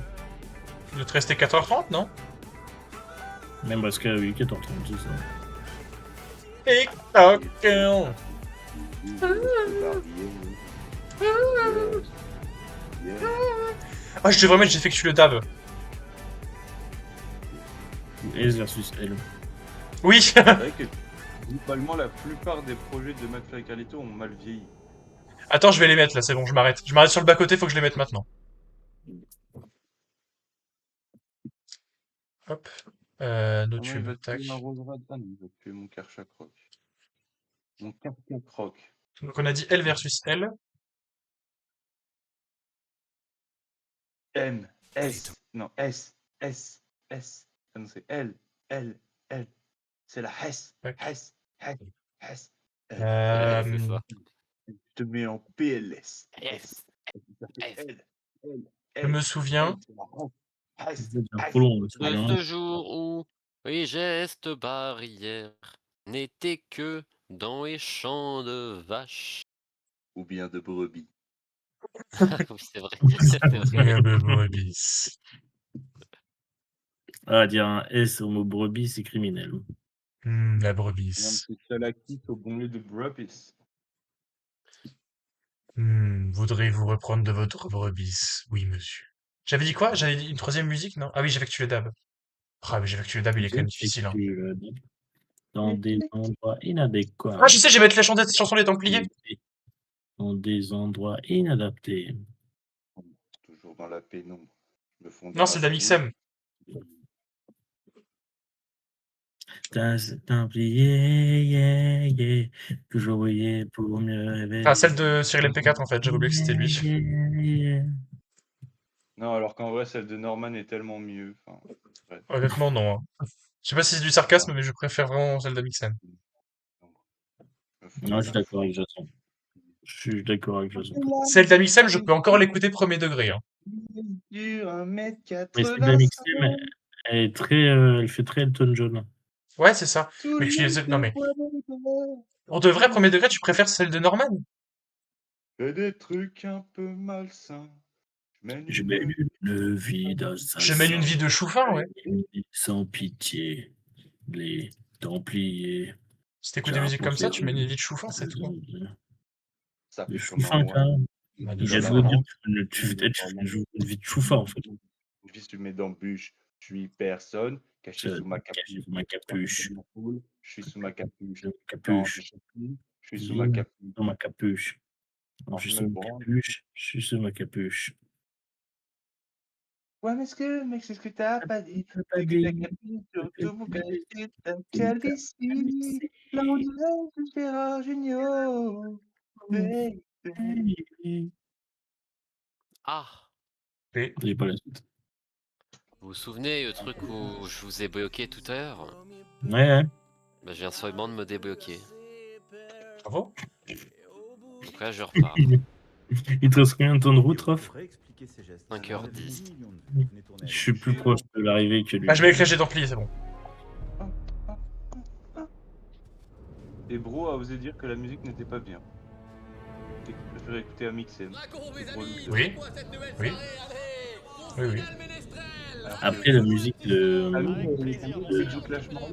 Il doit te rester 4h30, non? Même parce que oui, 14h30, c'est ça. TikTok girl. Ah, je devrais mettre j'effectue le dab. S versus L. Oui. C'est vrai que globalement la plupart des projets de McFly et Carlito ont mal vieilli. Attends, je vais les mettre là, c'est bon, je m'arrête. Je m'arrête sur le bas-côté, faut que je les mette maintenant. Hop. Nos Ah non, il tubes, va tac. tuer ma Rose Radman, il va tuer mon Karchak Rock. Mon Karchak Rock. Donc on a dit L versus L. M, S, non, S, S, S. Ah non, c'est L, L, L. C'est la S, Tac. S, S, S. Euh, C'est ça. Je te mets en PLS. Yes. L, L, Je me souviens. S, C'est bien trop long, De ce jour où les gestes barrières n'étaient que dans les champs de vaches. ou bien de brebis. Oui, c'est vrai. C'est vrai. Ah, dire un S au mot brebis, c'est criminel. La Non, brebis. c'est Salakis au bon lieu de brebis. Voudrez-vous reprendre de votre brebis? Oui, monsieur. J'avais dit quoi? J'avais dit une troisième musique, non? Ah oui, j'effectue le dab. Ah, mais j'effectue le dab, il est quand même difficile, hein. Dans des endroits inadéquats. Ah, je sais, je vais mettre la chanson des Templiers. Dans des endroits inadaptés. Toujours dans la pénombre. Me font Non, c'est d'Amixem. T'as oublié, yeah, yeah, que je voyais pour mieux rêver. Ah, celle de Cyril MP4, en fait, j'avais oublié que c'était lui. Yeah, yeah. Non, alors qu'en vrai, celle de Norman est tellement mieux. Enfin, bref. Honnêtement, non. Hein. Je sais pas si c'est du sarcasme, mais je préfère vraiment celle d'Amixem. Me font Non, je suis d'accord avec Jason. Je suis d'accord avec Jason. Celle d'Amixem, je peux encore l'écouter premier degré. Hein. Sur 1m80. Mais celle d'Amixem, elle fait très Elton John. Ouais, c'est ça. Mais non, mais pour de vrai, premier degré, tu préfères celle de Norman? Fais des trucs un peu malsains. Je mène une vie d'assassin. Je mène une vie de chouffin, ouais. Sans pitié, les Templiers. Si t'écoutes des musiques comme ça, tu mènes une vie de chouffin, c'est tout. Ça De fait comme chouffin, un quand même. Bah, Il y déjà, a ça, deux hein. dire tu joues une vie de chouffin, en fait. Une vie sur mes d'embûches. Je suis personne, caché sous ma capuche. Caché sous ma capuche. Je suis sous ma capuche. Sous ma Non, capuche. je suis sous ma capuche. Sous ma capuche. Non, Quand je suis je sous me ma branle. capuche. Je suis sous ma capuche. Ouais, mais c'est ce que t'as pas dit. T'as C'est pas que ta dit. capuche, surtout pour cacher ta calvitie. Là où tu es, Gérard Junior. Baby. Ah, Et J'ai pas la suite. vous vous souvenez le truc où je vous ai bloqué tout à l'heure? Ouais. Bah, je viens seulement de me débloquer. bravo. Donc là, je repars. Il te reste combien de temps de route, Raph? 5h10. Je suis plus proche de l'arrivée que lui. Ah, je mets avec la jet d'ampli, c'est bon. Et Bro a osé dire que la musique n'était pas bien. Et qu'il préférait écouter Amixem. Oui. Oui. Oui, oui. Après, la musique de. Il joue Clash Mort.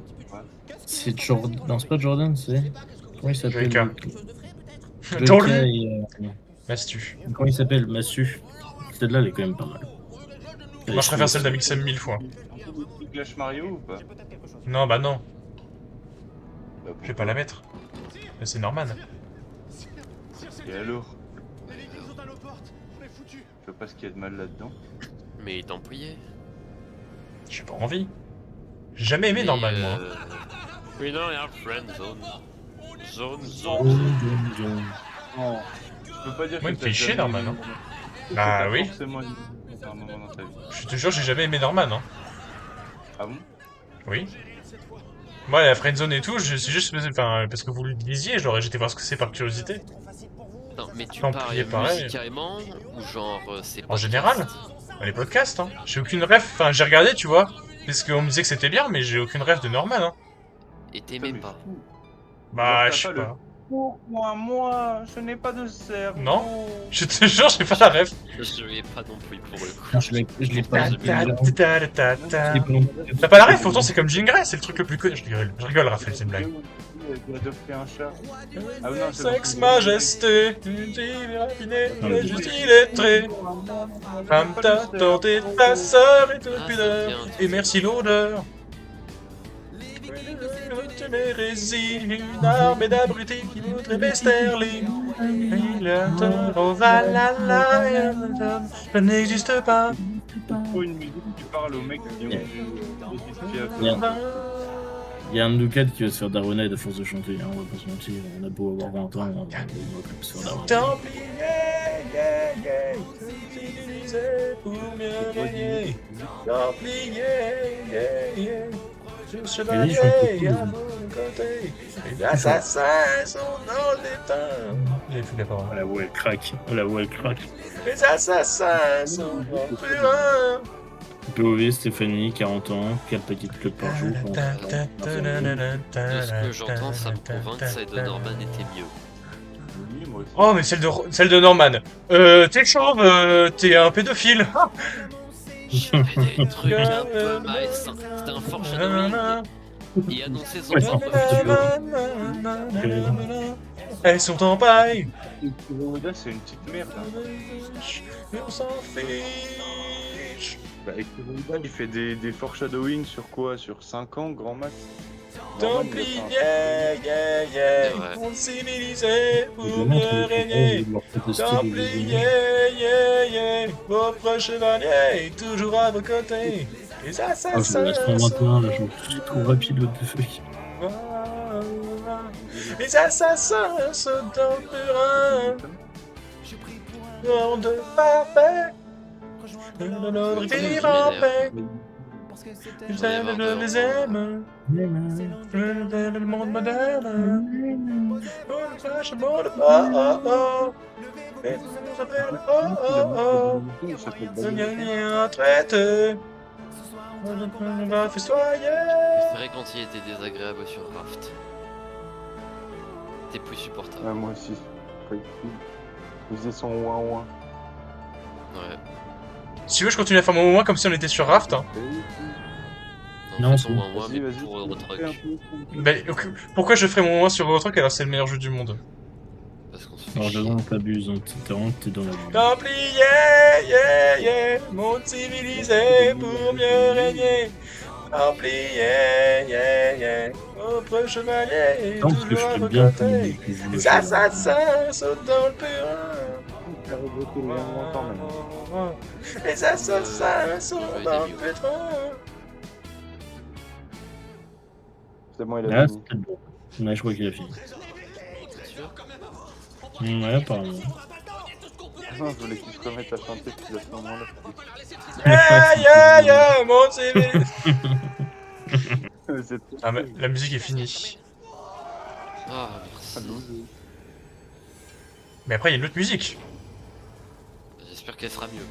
C'est Jordan. Non, c'est pas Jordan, c'est. Comment il s'appelle? Joyka. Joyka Jordan. et. Mastu. Comment il s'appelle? Massu. Celle-là, elle est quand même pas mal. Moi, je préfère celle d'Amixem 1000 fois. Tu Clash Mario ou pas? Non, bah non, Bah, je vais pas la mettre. C'est Norman. Et alors? Je vois pas ce qu'il y a de mal là-dedans. Mais il est employé. J'ai pas envie. J'ai jamais aimé Mais, Norman, moi. Oui, non, il y a un friend zone. Zone. Non. Je peux pas dire Moi, il que me t'as fait chier, jamais Norman, aimé hein. Norman. Bah T'as oui. forcément aimé à un moment dans ta vie. Je te jure, j'ai jamais aimé Norman, hein. Ah bon? Oui. Moi, la friendzone et tout, c'est juste enfin, parce que vous le disiez, genre, j'étais voir ce que c'est par curiosité. Non, mais tu Templier, parles pareil. musicalement ou genre c'est En podcast? général, les podcasts, hein. J'ai aucune ref, enfin, j'ai regardé, tu vois, parce qu'on me disait que c'était bien, mais j'ai aucune ref de Norman, hein. Et t'aimais Mais pas? fou. Bah, Genre, je sais t'as pas le- pas. Moi, je n'ai pas de cerveau. Non. Je te jure, j'ai pas la ref. Je l'ai pas non plus pour le coup. Non, je l'ai pas. T'as pas la ref, pourtant c'est comme Jean Grey, c'est le truc le plus connu. Je rigole, Raphaël, c'est une blague. Il a adopté un chat. Ah non, c'est Sexe, bon. majesté, divine, raffiné, juste illettré. Femme, t'as tenté ta sœur et toute pudeur, et merci l'odeur. Une hérésie, une armée d'abrutis qui voudrait m'esterler. Il a tort, oh valala, je n'existe pas. Faut une musique qui parle aux mecs qui ont du Merde. Il y a un de nous quatre qui va se faire darwinade à force de chanter, hein, on va pas se mentir. On a beau avoir 20 ans, on va se faire darwinade. Templier, yeah, yeah, utilisé pour mieux régner. Templier, yeah, yeah, sur chevalier, à mon côté. Les assassins sont dans les temps. J'ai plus la parole. Oh la voix elle craque, oh la voix elle craque. Les assassins sont dans plus loin. POV, Stéphanie, 40 ans, 4 paquets de club par jour. De ce que j'entends, ça me convainc que celle de Norman était mieux. Oui, moi aussi. Oh, mais celle de Norman. T'es chauve, t'es un pédophile. J'ai fait des trucs un peu malsains. C'était un foreshadowing. Il annonçait son propre futur. Elles sont en paille. Kuroda, c'est une petite merde. Hein. On s'en fiche. Bah, Kuroda, il fait des foreshadowing sur quoi? Sur 5 ans, grand max? Norman, il a Templier, fait un- yeah, yeah, C'est vrai. monde civilisé pour mieux régner. Templier, yeah, yeah, vos proches chevaliers, toujours à vos côtés. Les Ah, je assassins vais à 121, là, je suis trop rapide, what the fuck. Les assassins sont dans le purin. Monde parfait. Notre vivre en paix. Je les aime. Le monde moderne. Oh, le vache, le monde. Oh, oh, oh. Et tout s'appelle. Oh, oh, oh. Il s'appelle Il n'y a Bobby. rien traité. On va festoyer. C'est vrai quand il était désagréable sur Raft. C'était plus supportable. Ouais, moi aussi. Il faisait son ouin-ouin. Ouais. Si tu veux, je continue à faire mon moment comme si on était sur Raft. Hein. Non, Non, c'est c'est bon. moins Vas-y, mais vas-y. pour Eurotruck. Mais pourquoi je ferais mon moment sur Eurotruck alors c'est le meilleur jeu du monde? Parce qu'on se fait Alors, chier. dedans, t'abuses, hein. T'es dans la bulle. Templier, yeah, yeah, monde civilisé pour mieux régner. Templier, yeah, yeah, autre chevalier, Non, parce que toujours à je vos t'aime bien, côtés. que je joue Les à assassins sautent dans le purin. Il a regretté le longtemps même. Les assassins sont dans le pétrin. C'est bon, il a Ah, fini. c'était bon. Ouais, je crois qu'il a fini. C'est sûr. Ouais, apparemment. Non, je voulais qu'il se remette à chanter depuis à ce moment-là. Yeah, yeah, yeah, monde civilisé. C'est Ah, mais la musique est finie. Ah, merci. Mais après, il y a une autre musique. J'espère qu'elle sera mieux.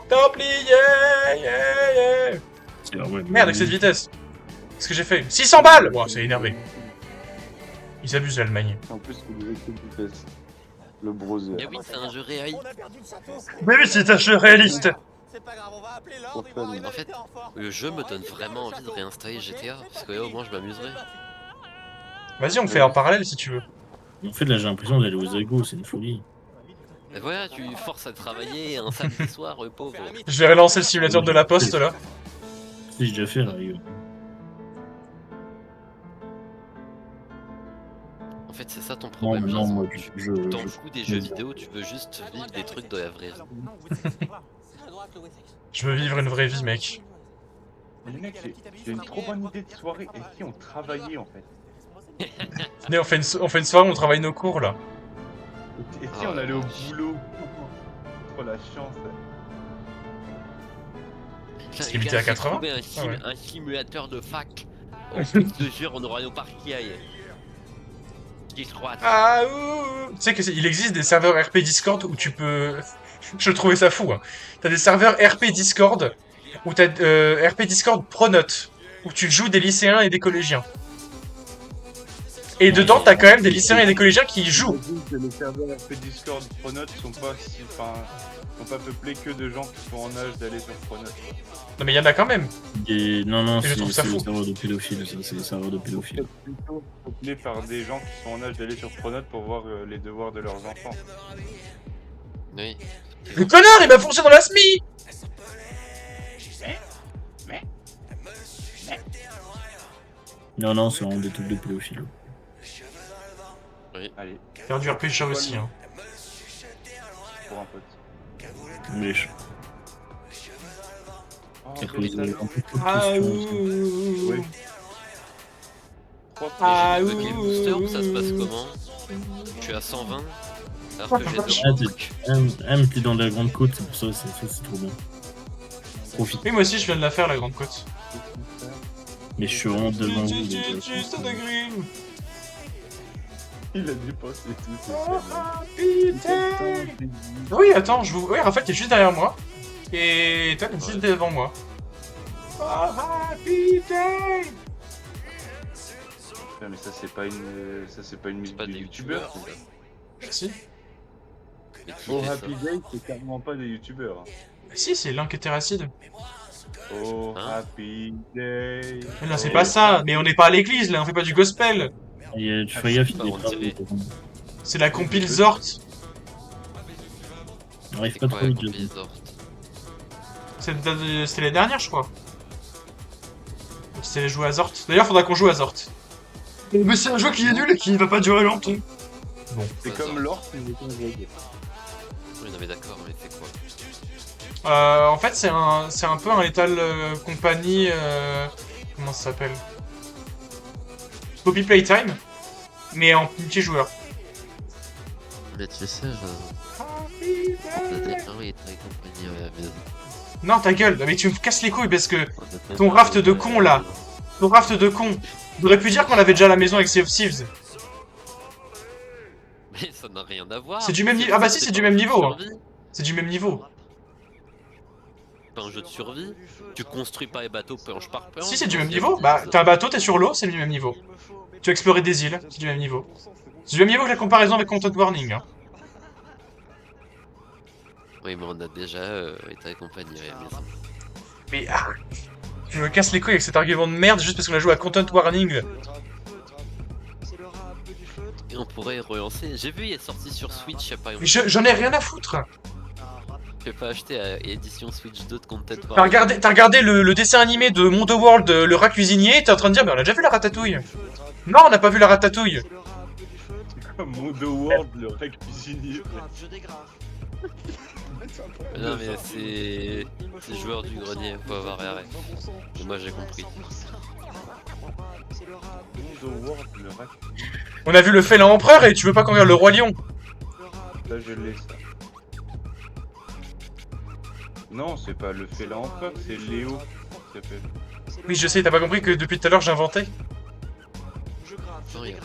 Templier, yeah, yeah. C'est vrai, Merde, avec cette vitesse. Qu'est-ce que j'ai fait? 600 balles! Wow, c'est énervé. Ils abusent l'Allemagne. En plus, il faisait que vitesse. Le browser. Eh oui, c'est un jeu réel. Mais oui, c'est un jeu réaliste. Trop fun. En fait, le jeu me donne vraiment envie de réinstaller GTA, parce que là au moins je m'amuserai. Vas-y, on fait en parallèle si tu veux. En fait, là, j'ai l'impression d'aller aux Zago, c'est une folie. Et voilà, tu forces à travailler un samedi soir, pauvre. Je vais relancer le simulateur de la poste là. Si, j'ai déjà fait, là. En fait, c'est ça ton problème. non, Jason. moi, Tu t'en fous des jeux vidéo, tu veux juste vivre des trucs de la vraie vie. Je veux vivre une vraie vie, mec. Mais mec, j'ai une trop bonne idée de soirée. Et si on travaillait en fait? Venez, on fait une soirée, on travaille nos cours là. Et si on allait au boulot? Trop la chance. C'est limité à 80? Ah ouais. Un simulateur de fac. En plus de jure, on aura nos parties. Qui se croient. Ah ouh. Tu sais qu'il existe des serveurs RP Discord où tu peux... Je trouvais ça fou. Hein. T'as des serveurs RP Discord où t'as RP Discord Pronote où tu joues des lycéens et des collégiens. Et dedans, t'as quand même des lycéens et des collégiens qui jouent. Les serveurs RP Discord Pronote sont pas peuplés que de gens qui sont en âge d'aller sur Pronote. Non mais il y en a quand même. Non, Et je trouve ça c'est fou. les serveurs de pédophiles, ça, c'est les serveurs de pédophiles. Plutôt peuplés par des gens qui sont en âge d'aller sur Pronote pour voir les devoirs de leurs enfants. Oui. Le connard, il m'a foncé dans la SMI. Non, c'est vraiment des trucs de pédophiles. Allez, Faire du RP chat aussi. Hein. pour un pote. Mais je... Oh, C'est quel un talent. peu de questions, Oui. Ah, Le game booster, ça se passe comment? Je suis à 120 alors que j'ai Ah, deux. t'es dans la grande côte, c'est pour ça, c'est trop bien. Profite. Oui, moi aussi, je viens de la faire, la grande côte. Mais je suis vraiment devant vous. donc, Il a dépassé tout. Oui, attends, je vous... Oui, Raphaël, t'es juste derrière moi. Et toi, t'es juste devant moi. Mais ça c'est pas une musique pas de des youtubeurs. youtubeurs. Si. Mais qui Oh fait ça? Happy Day c'est carrément pas des youtubeurs. Si, c'est Link et Terracide. Oh Hein? Happy Day. Mais non, c'est pas ça. Mais on n'est pas à l'église, là. On fait pas du gospel. Tu fais gaffe, il Bah, est on pas dirait. C'est la compile Zort. On arrive C'est pas quoi trop la vite. compil Zort? C'était les dernières, je crois. C'était jouer à Zort. D'ailleurs, faudra qu'on joue à Zort. Mais c'est un jeu qui est nul et qui va pas durer longtemps. C'est Bah, comme Zort. l'or mais avec un jeu. Oui, non, mais d'accord, mais c'est quoi? En fait, c'est un peu un Lethal Company. Comment ça s'appelle? Poppy Playtime. Mais en multijoueur. Mais tu sais, oui, très compagnie à la maison. Non, ta gueule. Mais tu me casses les couilles parce que ton raft de con là. Ton raft de con. On aurait pu dire qu'on avait déjà la maison avec Sea of Thieves. Mais ça n'a rien à voir. C'est du même niveau. Ah bah si, c'est du même niveau. Hein. Survie. C'est du même niveau. C'est pas un jeu de survie. Tu construis pas les bateaux planche par planche. Si, c'est du même niveau. Bah, t'as un bateau, t'es sur l'eau, c'est du même niveau. Tu as exploré des îles, c'est du même niveau. C'est du même niveau que la comparaison avec Content Warning. Hein. Oui, mais on a déjà été accompagné à la maison. Mais ah, je me casse les couilles avec cet argument de merde juste parce qu'on a joué à Content Warning. Et on pourrait relancer. J'ai vu, il est sorti sur Switch il y a pas Mais longtemps. j'en ai rien à foutre. Je vais pas acheter à édition Switch 2 de Content T'as regardé le dessin animé de Mondo World, le rat cuisinier, et t'es en train de dire, mais on a déjà vu la ratatouille. Non, on n'a pas vu la ratatouille. C'est comme Mondo World, le rec cuisinier. Non, mais c'est joueur du grenier, faut avoir arrêt. Et moi j'ai compris. Mondo World, le rec. On a vu le félin empereur et tu veux pas qu'on regarde le roi lion. Ça je l'ai ça. Non, c'est pas le félin empereur, c'est Léo qui s'appelle. Oui, je sais, t'as pas compris que depuis tout à l'heure j'inventais. Non, il y a...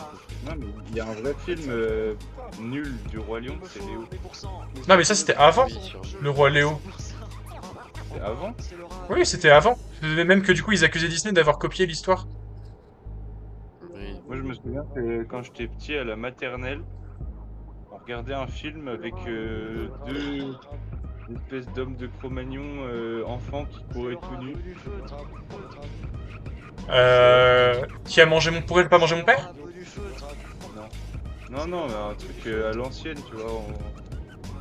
Non mais il y a un vrai film nul du roi lion, c'est Léo. Non, mais ça c'était avant, Oui, sur- le roi Léo. C'est avant. Oui, c'était avant. Même que du coup, ils accusaient Disney d'avoir copié l'histoire. Oui. Moi je me souviens que quand j'étais petit à la maternelle, on regardait un film avec deux espèces d'hommes de Cro-Magnon enfants qui couraient tout nus. Qui a mangé mon pourrait pas manger mon père? Non, mais un truc à l'ancienne, tu vois.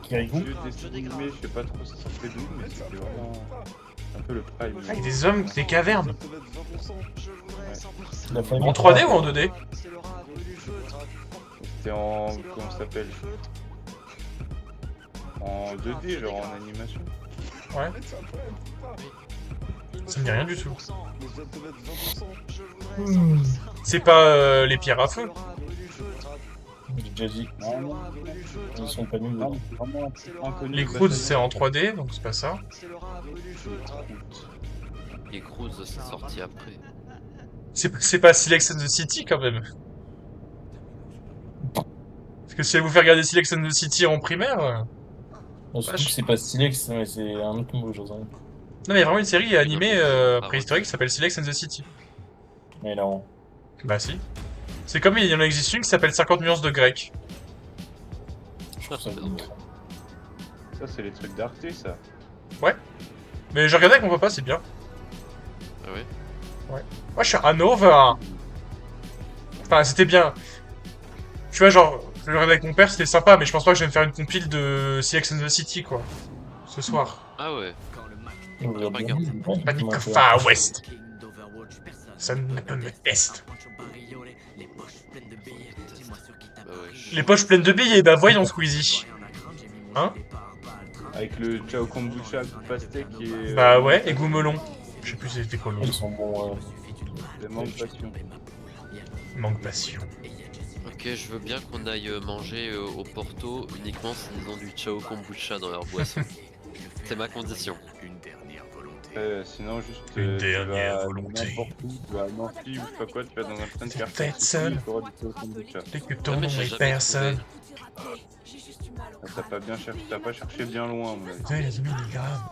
Kirikou. vieux dessin animé, je sais pas trop si ça fait d'où, mais c'était vraiment un peu le prime. Ah, il y a des hommes, des cavernes. La famille En 3D ou en 2D? C'était en... comment ça s'appelle? En 2D, genre en animation. Ouais. Ça me dit rien du tout. C'est pas les pierres à feu. J'ai déjà dit. Non, Ils sont pas nuls. non, c'est vraiment inconnu. Les Croods, c'est en 3D, donc c'est pas ça. Les Cruz, c'est sorti après. C'est pas Silex and the City quand même. Parce que si elle vous fait regarder Silex and the City en primaire. Surtout Vache. que c'est pas Silex, mais c'est un autre mot, j'ose. Non, mais il y a vraiment une série animée préhistorique qui s'appelle Silex and the City. Mais non. Bah si. C'est comme il y en existe une qui s'appelle 50 nuances de grec. Je trouve ça Pardon. Ça, c'est les trucs d'Arte, ça. Mais j'ai regardé avec mon papa, c'est bien. Ah ouais? Moi, je suis un over. Enfin, c'était bien. Tu vois, genre, je le regardais avec mon père, c'était sympa, mais je pense pas que je vais me faire une compile de Silex and the City, quoi. Ce soir. Ah ouais. Panic of Far West. Ça ne peut me tester. Bah ouais. Les poches pleines de billets, bah voyons Squeezie. Hein? Avec le Ciao Kombucha pastèque et... Bah ouais, et Goumelon. Je sais plus c'était quoi le nom. Ils sont bons. Le manque de passion. Manque passion. Ok, je veux bien qu'on aille manger au Porto uniquement s'ils ont du Ciao Kombucha dans leur boisson. C'est ma condition. Sinon, juste... Une tu dernière vas volonté. n'importe où, tu vas à Nancy ou je sais pas quoi, tu vas dans un train de C'est quartier. peut-être seul. Tu auras du Ciao Kombucha. Dès que Ah, ton mais nom j'ai est jamais personne. T'as pas cherché bien loin, mais... 2 milligrammes.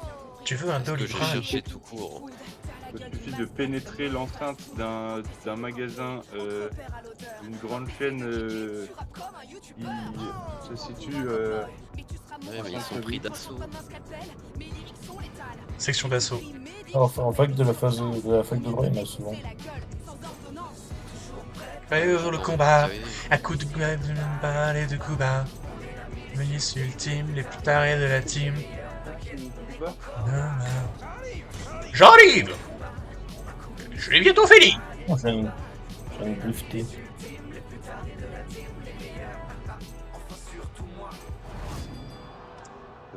Tu veux un Ce que j'ai doliprane? cherché tout court. Il suffit de pénétrer l'enceinte d'un magasin, d'une grande chaîne qui se situe... Ouais, mais ils sont pris d'assaut. Section d'assaut. En fac de la fac de droit, il y en a souvent. Le combat, Oui. à coups de balle et de coups bas. Milice ultime, les plus tarés de la team. J'arrive! Je l'ai bientôt fini! J'ai une blufté.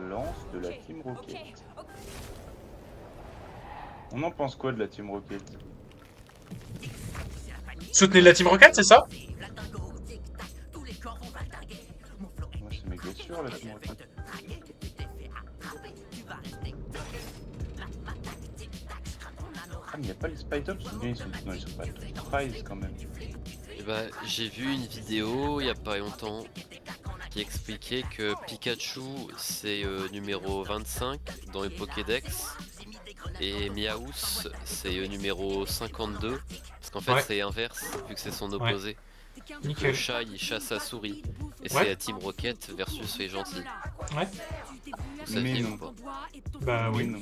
Lance de la Team Rocket. On en pense quoi de la Team Rocket? Soutenez la Team Rocket, c'est ça? Moi, c'est méga sûr, la Team Rocket. Ah, mais y a pas les Spider-Ups? Ou bien ils sont... Non, ils sont pas Spies quand même. Et bah, j'ai vu une vidéo il y a pas longtemps qui expliquait que Pikachu c'est numéro 25 dans le Pokédex et Miaous c'est numéro 52 parce qu'en fait Ouais. c'est inverse vu que c'est son opposé. Le Nickel. chat il chasse sa souris et Ouais. c'est la Team Rocket versus les gentils. Ouais. Vous saviez Mais ou non. pas? Bah oui. non.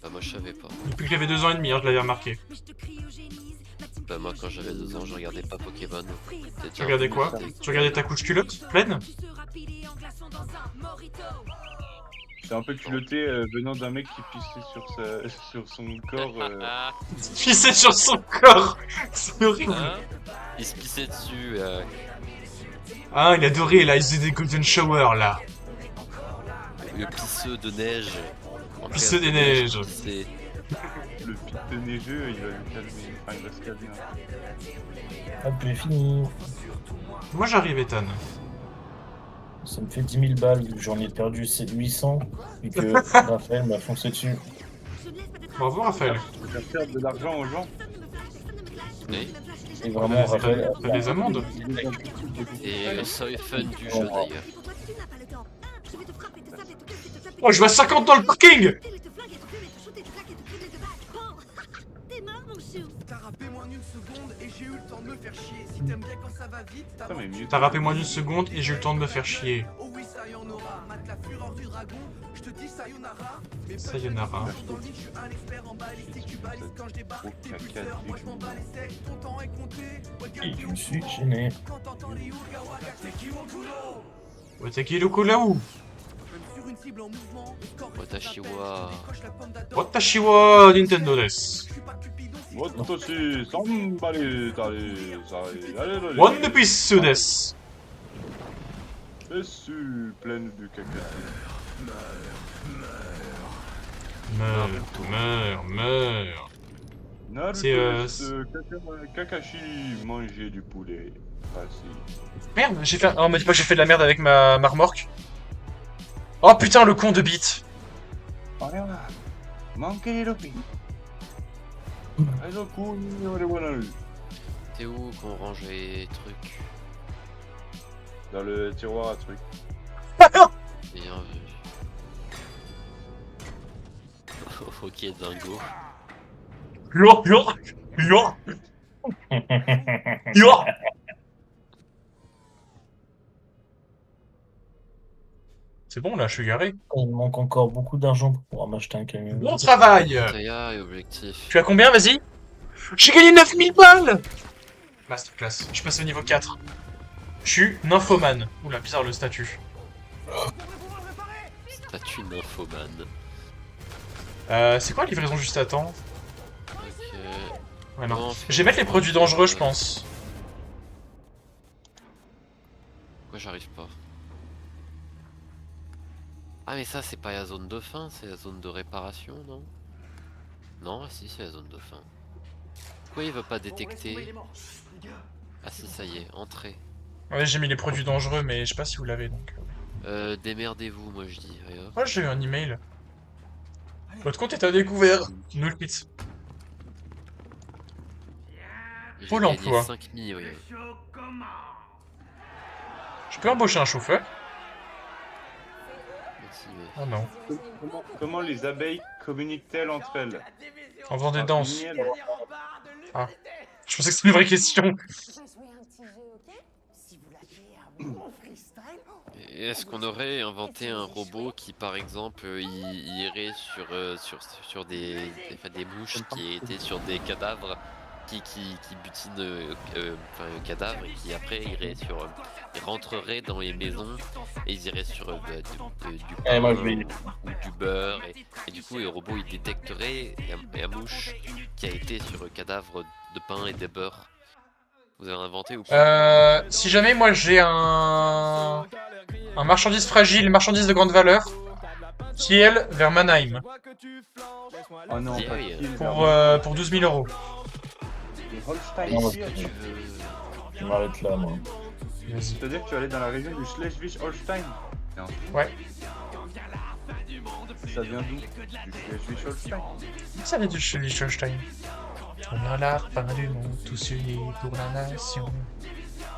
Bah moi je savais pas. Depuis que j'avais 2 ans et demi, hein, je l'avais remarqué. Bah moi quand j'avais 2 ans je regardais pas Pokémon. Tu regardais quoi? Tu regardais ta couche culotte pleine? C'est un peu culotté venant d'un mec qui pissait sur son corps. Ah, Pissé sur son corps! C'est horrible! hein? Il se pissait dessus. Ah, il adorait là, il faisait des golden shower là. Le pisseux de neige. En Pisseux classe des de neiges. C'est Le pit neigeux, il va le calmer. Enfin, il va se calmer. Hein. Hop, j'ai fini. Moi j'arrive, Ethan. Ça me fait 10 000 balles, vu que j'en ai perdu 800, et que Raphaël m'a foncé dessus. Bravo, Raphaël. Tu vas faire de l'argent aux gens. oui. Et vraiment, Raphaël. T'as des amendes? Et le seul fun du jeu d'ailleurs. Oh, je vois 50 dans le parking! T'as rappé moins d'une seconde et j'ai eu le temps de me faire chier. Si t'aimes bien quand ça va vite, Putain, mais mieux. T'as rappé moins d'une seconde et j'ai eu le temps de me faire chier. Oh oui, ça y en aura. Mate la fureur du dragon. Je te dis sayonara. Mais Sayonara. dans le lit, je suis un expert en balistique. Tu balises quand je débarque. T'es plusieurs, moi je m'en bats les steaks. Ton temps est compté. Et je me suis gêné. Quand t'entends les Yuga Waka, c'est qui mon culo. Wataki Loko Laou. Même sur une cible en mouvement, le score reste Watashi la paix. wa- Décoche la pomme d'Adam. Watashi wa Nintendo desu. Je suis pas Cupidon si je Watashi, somebody, allez, One Piece desu. Dessus, pleine de caca. Meurs. Naruto C'est, laisse Kakashi manger du poulet. Facile. Merde, j'ai fait... Oh, me dis pas que j'ai fait de la merde avec ma remorque. Oh putain, le con de bite. Voilà. Manquez le pays. T'es où qu'on range les trucs? Dans le tiroir à trucs. Bien vu. Ok, dingo. Yo. C'est bon, là, je suis garé. Il me manque encore beaucoup d'argent pour pouvoir m'acheter un camion. Bon travail. Taya et objectif. Tu as combien, vas-y? J'ai gagné 9000 balles. Masterclass. Je passe au niveau 4. Je suis nymphomane. Oula, bizarre le statut. Statut nymphomane. C'est quoi la livraison juste à temps? Ok. Ouais, non. Non, Je vais mettre les produits dangereux, je pense. Pourquoi j'arrive pas? Ah mais ça c'est pas la zone de fin, c'est la zone de réparation, non? Non, si c'est la zone de fin. Pourquoi il veut pas détecter? Ah si, ça y est, entrée. Ouais, j'ai mis les produits dangereux, mais je sais pas si vous l'avez, donc... Démerdez-vous, moi je dis. Allez, hop. Ouais, j'ai eu un email. Votre compte est à découvert. Nul quit. J'ai Pôle gagné emploi. 5000, oui. Je peux embaucher un chauffeur? Merci, mais... Oh non. Comment les abeilles communiquent-elles entre elles? En faisant des Par danses. du miel. Ah. Je pensais que c'était une vraie question. On va jouer un petit jeu, ok? Si vous lâchez un bon freestyle, Et est-ce qu'on aurait inventé un robot qui, par exemple, il irait sur des mouches qui étaient sur des cadavres, qui butinent un cadavre et qui après irait ils rentreraient dans les maisons et ils iraient sur du pain Moi, je vais- ou du beurre et du coup les robots ils détecteraient la mouche qui a été sur un cadavre de pain et de beurre. Vous avez inventé ou pas? Si jamais moi j'ai un marchandise fragile, marchandise de grande valeur, qui elle vers Mannheim Oh non, pas Yeah. de pour 12 000 euros. Holstein. Non, Est-ce que tu veux... Je m'arrête là, moi. Vas-y. C'est-à-dire que tu vas aller dans la région du Schleswig-Holstein. Non. Ouais. Ça vient d'où? Du Schleswig-Holstein. Ça vient du Liechtenstein. On a la fin du monde, tous unis pour la nation.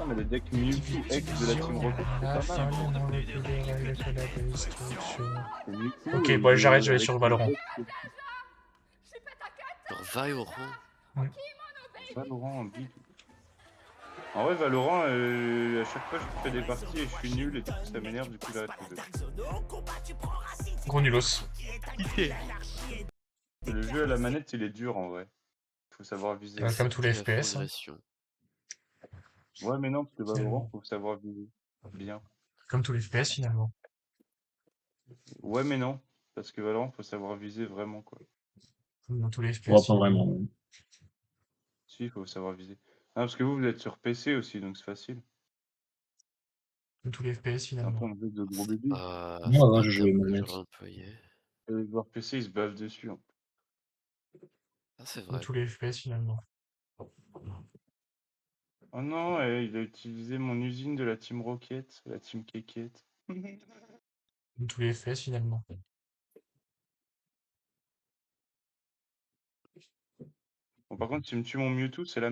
Non, mais le deck Mewtwo X de la Team Rocket, La c'est pas fin mal. du monde, le plus de règles que la destruction. C'est Mewtwo, Ok, bon, j'arrête, je vais aller sur Valorant. Sur Valorant? Valorant en bide. En vrai, Valorant, à chaque fois je fais des parties et je suis nul et du coup ça m'énerve, du coup j'arrête le jeu. Gros nulos. Le jeu à la manette il est dur en vrai. Faut savoir viser. Ouais, comme tous les C'était la FPS. hein. progression. Ouais, mais non, parce que Valorant, faut savoir viser. Bien. Comme tous les FPS finalement. Ouais, mais non. Parce que Valorant, faut savoir viser vraiment quoi. Comme dans tous les Ouais, FPS. pas vraiment. Si, faut savoir viser. Ah, parce que vous êtes sur PC aussi, donc c'est facile. Comme tous les FPS C'est un peu finalement. un jeu de gros bébé. Ouais, ouais, je joue joué aux manettes. Et les joueurs PC, ils se bavent dessus. Hein. Ah, c'est Comme vrai. tous les FPS finalement. Oh non, il a utilisé mon usine de la Team Rocket, la Team Keket. Comme tous les FPS finalement. Bon, par contre, tu me tues mon Mewtwo, c'est la